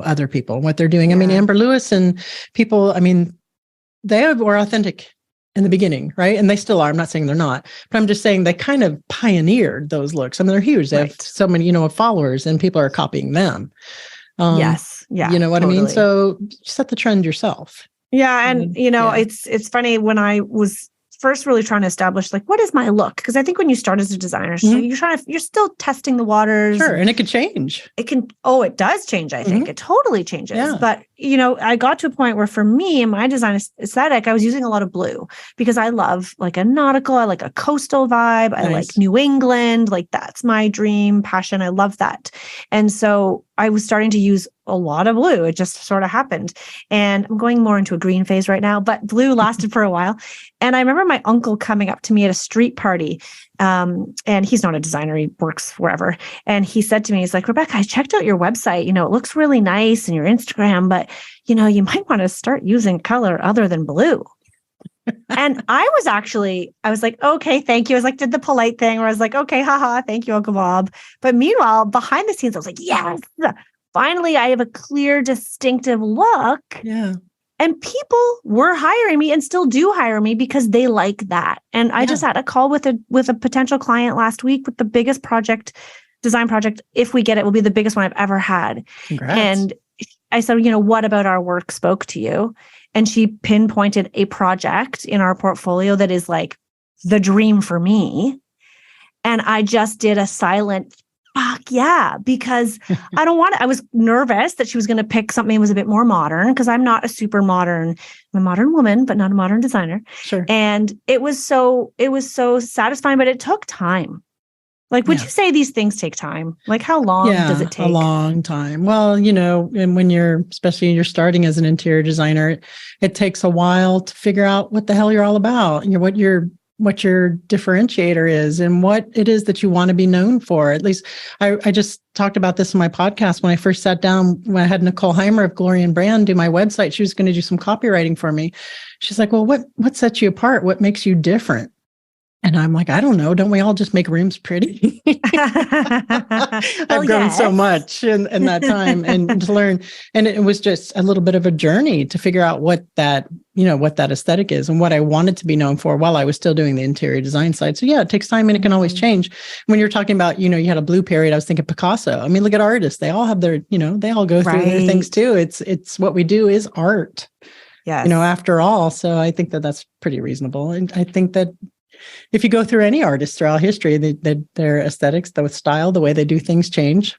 other people, what they're doing. I mean, Amber Lewis and people, they were authentic in the beginning, right? And they still are. I'm not saying they're not, but I'm just saying they kind of pioneered those looks. They're huge. They have so many, followers, and people are copying them. Yes. Yeah. You know what I mean? So set the trend yourself. Yeah. And, it's funny, when I was first really trying to establish, like, what is my look? Because I think when you start as a designer, so you're still testing the waters. Sure. And it could change. It does change. I think it totally changes. Yeah. But, I got to a point where for me, in my design aesthetic, I was using a lot of blue because I love like a nautical, I like a coastal vibe. Nice. I like New England. Like, that's my dream passion. I love that. And so I was starting to use a lot of blue. It just sort of happened. And I'm going more into a green phase right now, but blue lasted for a while. And I remember my uncle coming up to me at a street party. And he's not a designer, he works wherever. And he said to me, he's like, Rebecca, I checked out your website. It looks really nice, and your Instagram, but you might want to start using color other than blue. And I was like, okay, thank you. I was like, did the polite thing where I was like, okay, haha, thank you, Uncle Bob. But meanwhile, behind the scenes, I was like, yes, finally, I have a clear, distinctive look. Yeah. And people were hiring me and still do hire me because they like that. And I just had a call with a potential client last week with the biggest design project. If we get it, will be the biggest one I've ever had. Congrats. And I said, what about our work spoke to you? And she pinpointed a project in our portfolio that is like the dream for me. And I just did a silent fuck yeah, because I was nervous that she was going to pick something that was a bit more modern, because I'm not I'm a modern woman, but not a modern designer. Sure. And it was so satisfying, but it took time. Like, would you say these things take time? Like, how long does it take? A long time. Well, and when especially you're starting as an interior designer, it takes a while to figure out what the hell you're all about, and what your differentiator is and what it is that you want to be known for. At least I just talked about this in my podcast when I first sat down, when I had Nicole Heimer of Glory and Brand do my website. She was going to do some copywriting for me. She's like, well, what sets you apart? What makes you different? And I'm like, I don't know. Don't we all just make rooms pretty? I've grown so much in that time and to learn. And it was just a little bit of a journey to figure out what that aesthetic is and what I wanted to be known for while I was still doing the interior design side. So yeah, it takes time and it can always change. When you're talking about, you had a blue period, I was thinking Picasso. I mean, look at artists. They all have their, they all go through their things too. It's what we do is art. Yes. After all. So I think that that's pretty reasonable. And I think that if you go through any artist throughout history, their aesthetics, the style, the way they do things change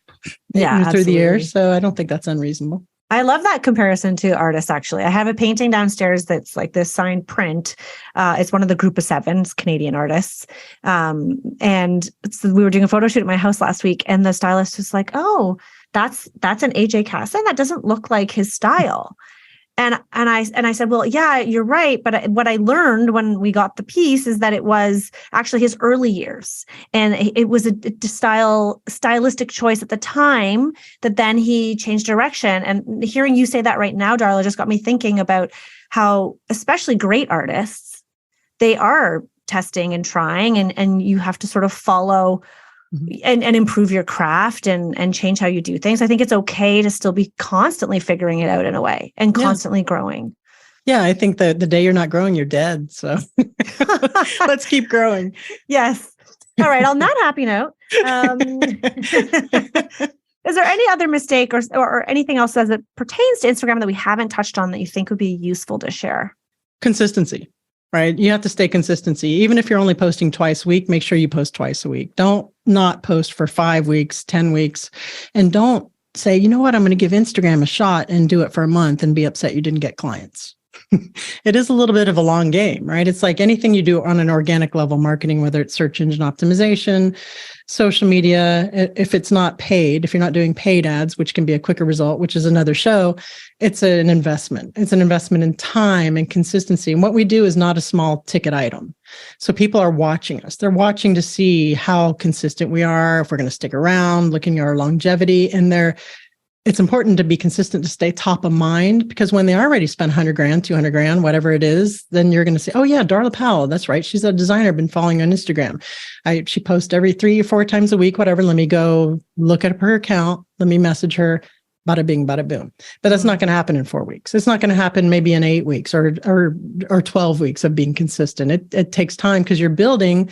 through the years. So I don't think that's unreasonable. I love that comparison to artists, actually. I have a painting downstairs that's like this signed print. It's one of the group of 7 Canadian artists. And we were doing a photo shoot at my house last week, and the stylist was like, oh, that's an AJ Casson? That doesn't look like his style. And I said, well, yeah, you're right. But what I learned when we got the piece is that it was actually his early years. And it was a stylistic choice at the time that then he changed direction. And hearing you say that right now, Darla, just got me thinking about how, especially great artists, they are testing and trying, and you have to sort of follow and improve your craft and change how you do things. I think it's okay to still be constantly figuring it out in a way and constantly growing. Yeah, I think that the day you're not growing, you're dead. So let's keep growing. Yes. All right. On that happy note, is there any other mistake or anything else as it pertains to Instagram that we haven't touched on that you think would be useful to share? Consistency. Right. You have to stay consistency. Even if you're only posting twice a week, make sure you post twice a week. Don't not post for 5 weeks, 10 weeks, and don't say, you know what, I'm going to give Instagram a shot and do it for a month and be upset you didn't get clients. It is a little bit of a long game, right? It's like anything you do on an organic level marketing, whether it's search engine optimization, social media, if it's not paid, if you're not doing paid ads, which can be a quicker result, which is another show, it's an investment. It's an investment in time and consistency. And what we do is not a small ticket item. So people are watching us. They're watching to see how consistent we are, if we're going to stick around, looking at our longevity, and it's important to be consistent, to stay top of mind, because when they already spend 100 grand, 200 grand, whatever it is, then you're going to say, oh yeah, Darla Powell. That's right. She's a designer. I've been following on Instagram. She posts every 3 or 4 times a week, whatever. Let me go look at her account. Let me message her. Bada bing, bada boom. But that's not going to happen in 4 weeks. It's not going to happen maybe in 8 weeks or 12 weeks of being consistent. It takes time because you're building.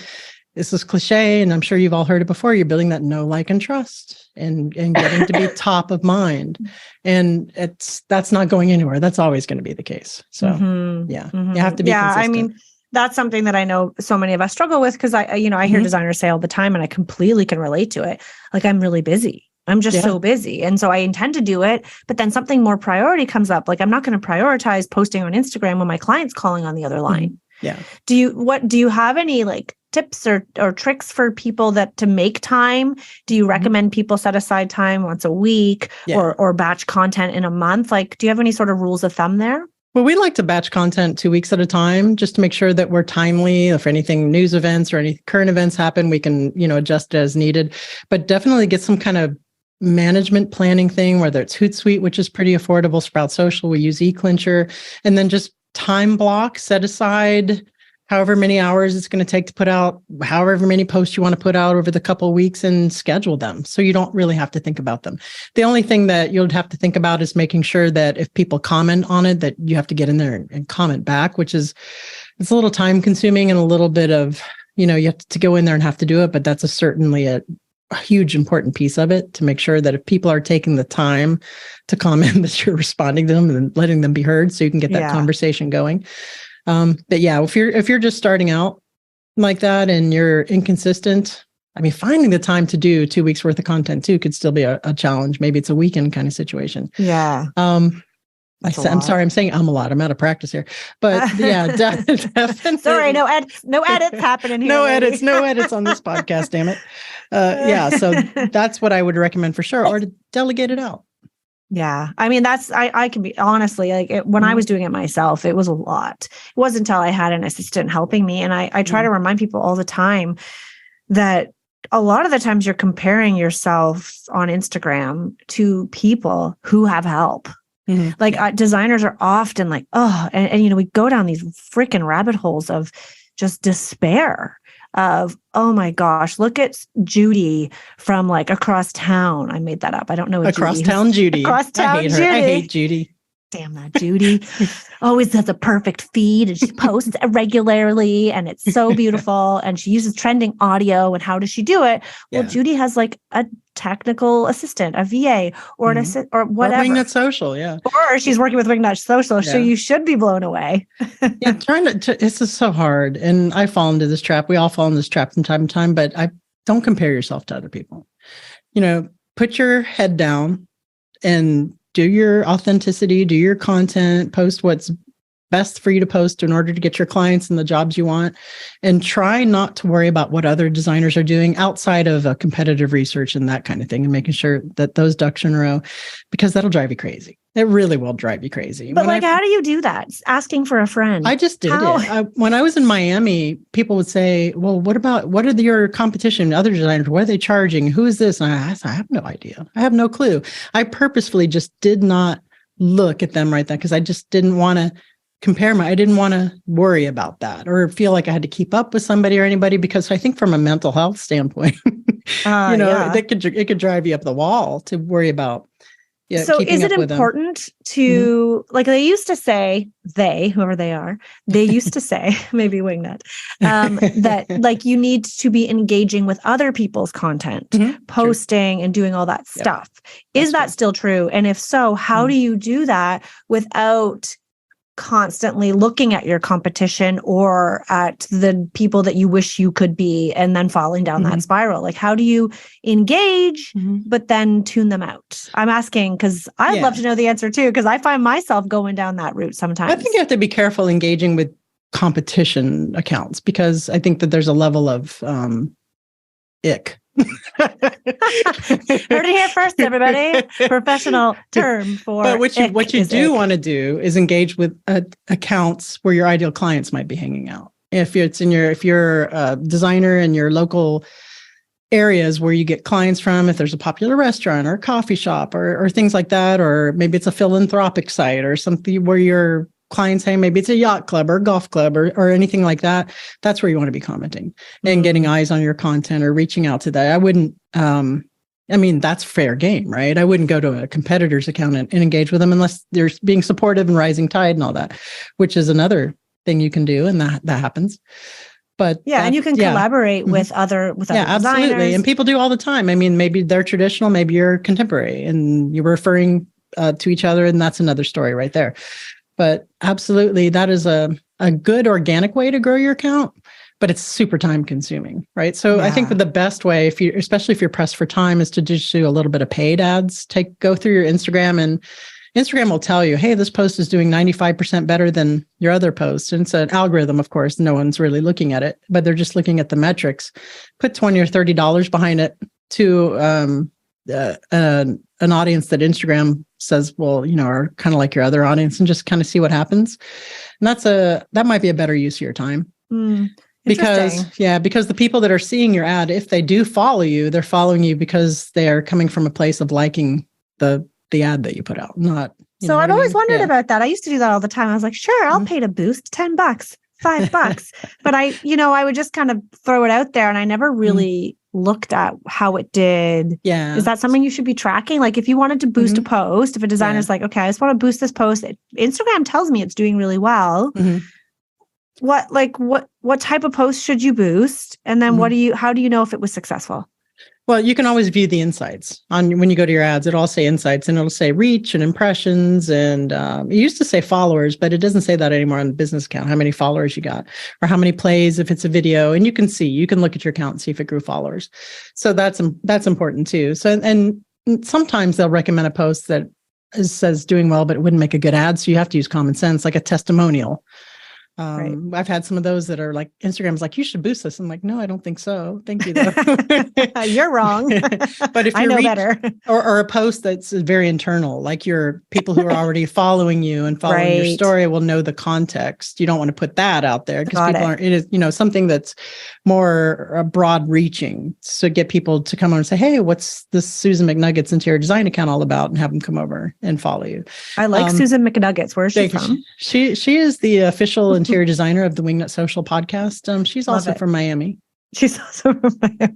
This is cliche, and I'm sure you've all heard it before. You're building that know, like, and trust, and getting to be top of mind. And that's not going anywhere. That's always going to be the case. So you have to be consistent. I mean, that's something that I know so many of us struggle with, because I hear designers say all the time, and I completely can relate to it. Like, I'm really busy. I'm just so busy. And so I intend to do it, but then something more priority comes up. Like, I'm not going to prioritize posting on Instagram when my client's calling on the other line. Yeah. Do you have any like tips or tricks for people to make time? Do you recommend people set aside time once a week or batch content in a month? Like, do you have any sort of rules of thumb there? Well, we like to batch content 2 weeks at a time, just to make sure that we're timely. If anything, news events or any current events happen, we can, adjust it as needed, but definitely get some kind of management planning thing, whether it's Hootsuite, which is pretty affordable, Sprout Social, we use eClincher, and then just time block, set aside however many hours it's going to take to put out, however many posts you want to put out over the couple of weeks, and schedule them. So you don't really have to think about them. The only thing that you'll have to think about is making sure that if people comment on it, that you have to get in there and comment back, it's a little time consuming and a little bit of, you have to go in there and have to do it. But that's certainly a huge important piece of it, to make sure that if people are taking the time to comment, that you're responding to them and letting them be heard, so you can get that conversation going. But yeah, if you're just starting out like that and you're inconsistent, I mean, finding the time to do 2 weeks worth of content too could still be a challenge. Maybe it's a weekend kind of situation. Yeah. I'm sorry, I'm saying a lot. I'm out of practice here, but yeah, definitely. Sorry, no edits happening here. No edits on this podcast. Damn it. So that's what I would recommend for sure, or to delegate it out. Yeah. I mean, I can be honestly, like when I was doing it myself, it was a lot. It wasn't until I had an assistant helping me. And I try to remind people all the time that a lot of the times you're comparing yourself on Instagram to people who have help. Like designers are often like, oh, and we go down these freaking rabbit holes of just despair of, oh my gosh, look at Judy from like across town. I made that up. I don't know what Across Judy. town Judy. Across town I hate her. Judy. I hate Judy. Damn that Judy. Always has a perfect feed and she posts regularly and it's so beautiful. And she uses trending audio. And how does she do it? Well, Judy has like a technical assistant, a VA, or an assistant, or whatever. Or Wingnut Social, yeah. Or she's working with Wingnut Social. So you should be blown away. Yeah, it's just so hard. And I fall into this trap. We all fall in this trap from time to time, but don't compare yourself to other people. Put your head down and do your authenticity, do your content, post what's best for you to post in order to get your clients and the jobs you want, and try not to worry about what other designers are doing outside of a competitive research and that kind of thing, and making sure that those ducks are in a row, because that'll drive you crazy. It really will drive you crazy. But how do you do that? Asking for a friend. I just did it. When I was in Miami, people would say, well, what are your competition, other designers? What are they charging? Who is this? And I have no idea. I have no clue. I purposefully just did not look at them right then, because I just didn't want to I didn't want to worry about that or feel like I had to keep up with somebody or anybody, because I think from a mental health standpoint, it could drive you up the wall to worry about. Yeah, so is it important to, like they used to say, whoever they are, they used to say, maybe Wingnut, that like you need to be engaging with other people's content, posting and doing all that stuff. Is that still true? And if so, how do you do that without constantly looking at your competition or at the people that you wish you could be and then falling down that spiral? Like, how do you engage, but then tune them out? I'm asking because I'd love to know the answer too, because I find myself going down that route sometimes. I think you have to be careful engaging with competition accounts, because I think that there's a level of ick. Heard it here first, everybody. Professional term for. But what you do want to do is engage with accounts where your ideal clients might be hanging out. If you're a designer in your local areas where you get clients from, if there's a popular restaurant or a coffee shop or things like that, or maybe it's a philanthropic site or something where your clients hang, maybe it's a yacht club or golf club or anything like that, that's where you want to be commenting and getting eyes on your content or reaching out to that. I wouldn't, that's fair game, right? I wouldn't go to a competitor's account and engage with them unless they're being supportive and rising tide and all that, which is another thing you can do. And that happens. But and you can collaborate with other designers. Absolutely. And people do all the time. I mean, maybe they're traditional, maybe you're contemporary and you're referring to each other. And that's another story right there. But absolutely, that is a good organic way to grow your account, but it's super time consuming, right? So I think that the best way, especially if you're pressed for time, is to just do a little bit of paid ads. Go through your Instagram, and Instagram will tell you, hey, this post is doing 95% better than your other post. And it's an algorithm, of course, no one's really looking at it, but they're just looking at the metrics. Put $20 or $30 behind it to an audience that Instagram says, well, are kind of like your other audience, and just kind of see what happens. And that might be a better use of your time. Because the people that are seeing your ad, if they do follow you, they're following you because they are coming from a place of liking the ad that you put out, not. So I've always wondered about that. I used to do that all the time. I was like, sure, I'll pay to boost $10, $5. But I would just kind of throw it out there, and I never really looked at how it did. Yeah. Is that something you should be tracking? Like if you wanted to boost a post, if a designer's like, okay, I just want to boost this post, Instagram tells me it's doing really well. What type of post should you boost? And then how do you know if it was successful? Well, you can always view the insights when you go to your ads. It'll all say insights, and it'll say reach and impressions. And it used to say followers, but it doesn't say that anymore on the business account, how many followers you got or how many plays if it's a video. And you can look at your account and see if it grew followers. So that's important too. So, and sometimes they'll recommend a post that says doing well, but it wouldn't make a good ad. So you have to use common sense, like a testimonial. Right. I've had some of those that are like, Instagram's like, you should boost this. I'm like, no, I don't think so. Thank you, though. You're wrong. But if I know better. Or a post that's very internal, like your people who are already following you and following your story will know the context. You don't want to put that out there because people aren't, it is, something that's more broad reaching. So get people to come on and say, hey, what's this Susan McNuggets Interior Design account all about? And have them come over and follow you. I like Susan McNuggets. Where's she from? She is the official interior designer of the Wingnut Social podcast. She's also from Miami. She's awesome.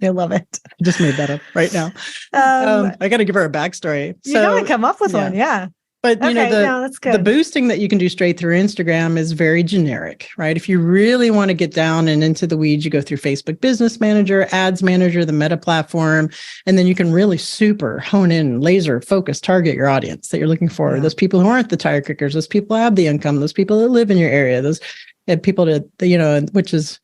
I love it. I just made that up right now. I got to give her a backstory. You got to come up with one. Yeah. But Okay, that's good. The boosting that you can do straight through Instagram is very generic, right? If you really want to get down and into the weeds, you go through Facebook Business Manager, Ads Manager, the Meta platform, and then you can really super hone in, laser focus, target your audience that you're looking for. Yeah. Those people who aren't the tire kickers, those people who have the income, those people that live in your area, those people that, which is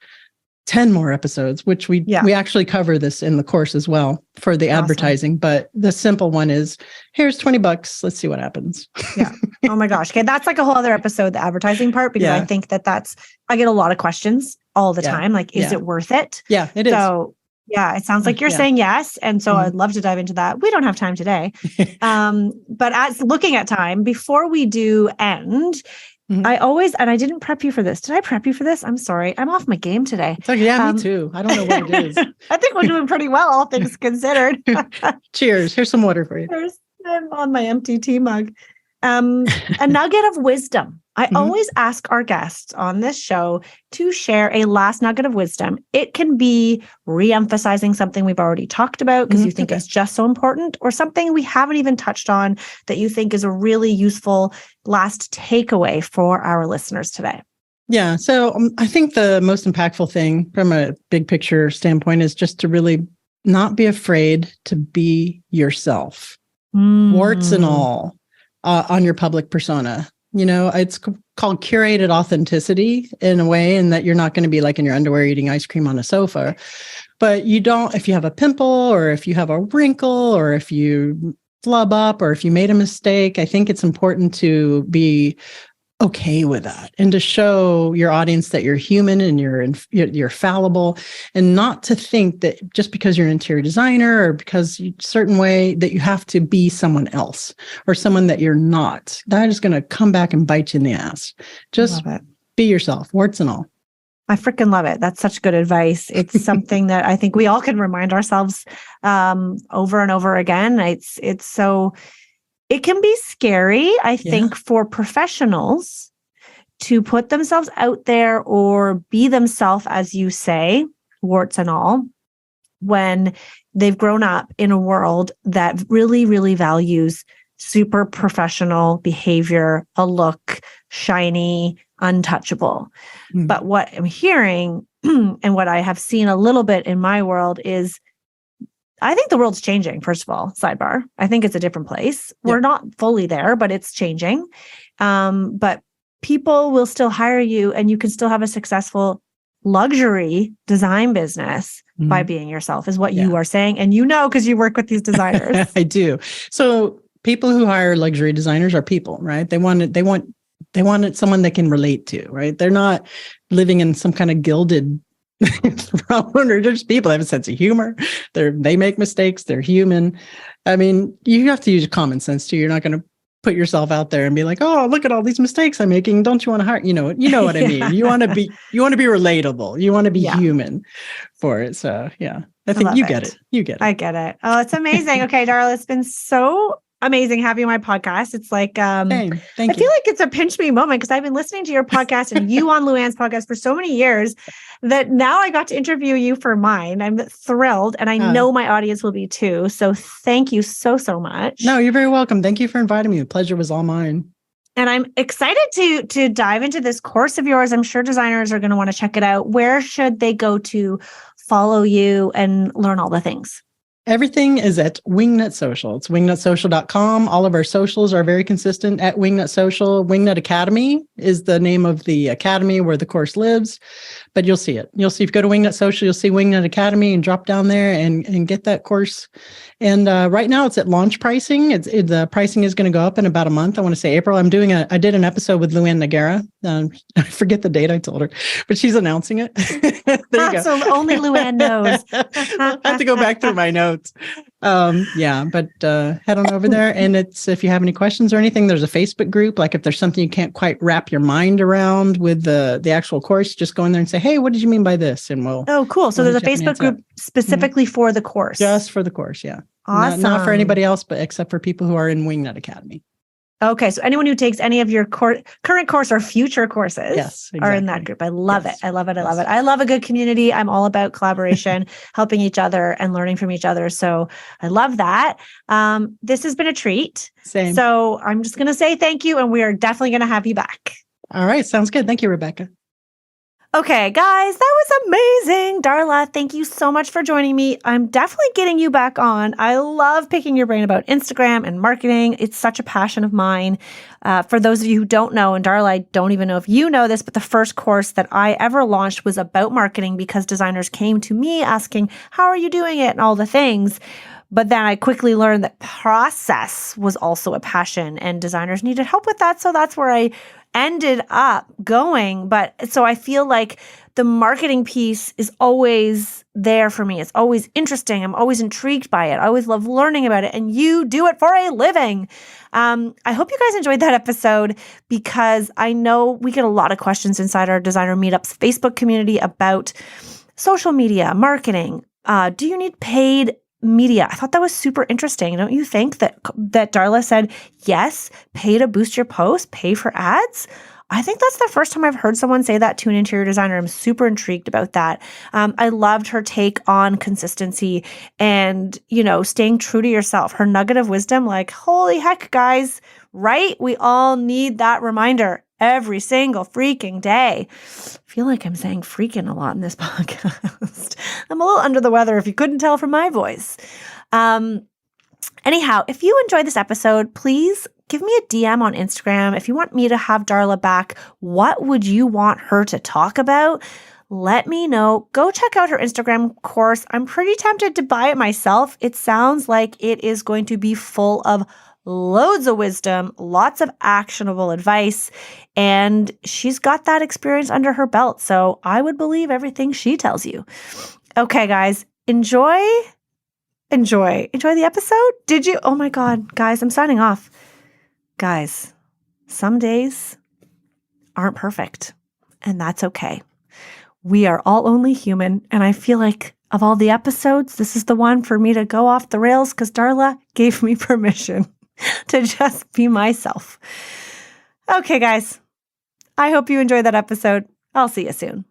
10 more episodes, which we actually cover this in the course as well for the advertising. But the simple one is, here's $20. Let's see what happens. Yeah. Oh my gosh. Okay. That's like a whole other episode, the advertising part, because I think I get a lot of questions all the time. Like, is it worth it? Yeah, it is. So yeah, it sounds like you're saying yes. And so I'd love to dive into that. We don't have time today. But as looking at time, before we do end, I always, and I didn't prep you for this. Did I prep you for this? I'm sorry. I'm off my game today. It's like, me too. I don't know what it is. I think we're doing pretty well, all things considered. Cheers. Here's some water for you. I'm on my empty tea mug. A nugget of wisdom. I always ask our guests on this show to share a last nugget of wisdom. It can be re-emphasizing something we've already talked about because you think it's just so important, or something we haven't even touched on that you think is a really useful last takeaway for our listeners today. Yeah. So I think the most impactful thing from a big picture standpoint is just to really not be afraid to be yourself, warts and all, on your public persona. It's called curated authenticity in a way, and that you're not going to be like in your underwear eating ice cream on a sofa. But if you have a pimple, or if you have a wrinkle, or if you flub up, or if you made a mistake, I think it's important to be okay with that and to show your audience that you're human and you're fallible, and not to think that just because you're an interior designer or because you certain way that you have to be someone else or someone that you're not. That is going to come back and bite you in the ass. Just be yourself, warts and all. I freaking love it. That's such good advice. It's something that I think we all can remind ourselves over and over again. It can be scary, I think, for professionals to put themselves out there or be themselves, as you say, warts and all, when they've grown up in a world that really, really values super professional behavior, a look, shiny, untouchable. But what I'm hearing and what I have seen a little bit in my world is, I think the world's changing, first of all, sidebar. I think it's a different place. We're not fully there, but it's changing. But people will still hire you, and you can still have a successful luxury design business by being yourself, is what you are saying. And because you work with these designers. I do. So people who hire luxury designers are people, right? They want someone they can relate to, right? They're not living in some kind of gilded they're just people. They have a sense of humor. They make mistakes. They're human. I mean, you have to use common sense too. You're not going to put yourself out there and be like, "Oh, look at all these mistakes I'm making. Don't you want to hire?" You know what I mean. You want to be relatable. You want to be human for it. So I think you get it. You get it. I get it. Oh, it's amazing. Okay, Darla, it's been so amazing having you on my podcast. It's like, I feel like it's a pinch me moment, because I've been listening to your podcast and you on Luann's podcast for so many years that now I got to interview you for mine. I'm thrilled, and I know my audience will be too. So thank you so, so much. No, you're very welcome. Thank you for inviting me. The pleasure was all mine. And I'm excited to dive into this course of yours. I'm sure designers are going to want to check it out. Where should they go to follow you and learn all the things? Everything is at Wingnut Social. It's wingnutsocial.com. All of our socials are very consistent at Wingnut Social. Wingnut Academy is the name of the academy where the course lives, but you'll see it. You'll see, if you go to Wingnut Social, you'll see Wingnut Academy, and drop down there and get that course. And right now it's at launch pricing. The pricing is going to go up in about a month. I want to say April. I did an episode with Luann Nagara. I forget the date I told her, but she's announcing it. There you go. So only Luann knows. I have to go back through my notes. But head on over there. And if you have any questions or anything, there's a Facebook group. Like if there's something you can't quite wrap your mind around with the actual course, just go in there and say, "Hey, what did you mean by this?" And Oh, cool. So there's a Facebook group specifically for the course. Just for the course. Yeah. Awesome. Not for anybody else, but except for people who are in Wingnut Academy. Okay, so anyone who takes any of your current course or future courses Yes, are in that exactly. group. I love Yes. it. I love it. I love Yes. it. I love a good community. I'm all about collaboration, helping each other and learning from each other. So I love that. This has been a treat. Same. So I'm just going to say thank you, and we are definitely going to have you back. All right. Sounds good. Thank you, Rebecca. Okay, guys, that was amazing. Darla, thank you so much for joining me. I'm definitely getting you back on. I love picking your brain about Instagram and marketing. It's such a passion of mine. For those of you who don't know, and Darla, I don't even know if you know this, but the first course that I ever launched was about marketing because designers came to me asking, how are you doing it and all the things. But then I quickly learned that process was also a passion and designers needed help with that. So that's where I ended up going. But so I feel like the marketing piece is always there for me. It's always interesting. I'm always intrigued by it. I always love learning about it. And you do it for a living. I hope you guys enjoyed that episode because I know we get a lot of questions inside our Designer Meetups Facebook community about social media, marketing. Do you need paid media? I thought that was super interesting. Don't you think that Darla said, yes, pay to boost your post, pay for ads? I think that's the first time I've heard someone say that to an interior designer. I'm super intrigued about that. I loved her take on consistency and, staying true to yourself. Her nugget of wisdom, like, holy heck, guys, right? We all need that reminder every single freaking day. I feel like I'm saying freaking a lot in this podcast. I'm a little under the weather if you couldn't tell from my voice. Anyhow, if you enjoyed this episode, please give me a DM on Instagram. If you want me to have Darla back, what would you want her to talk about? Let me know. Go check out her Instagram course. I'm pretty tempted to buy it myself. It sounds like it is going to be full of loads of wisdom, lots of actionable advice, and she's got that experience under her belt. So I would believe everything she tells you. Okay, guys, enjoy the episode. Did you? Oh my God, guys, I'm signing off. Guys, some days aren't perfect, and that's okay. We are all only human, and I feel like of all the episodes, this is the one for me to go off the rails because Darla gave me permission to just be myself. Okay, guys, I hope you enjoyed that episode. I'll see you soon.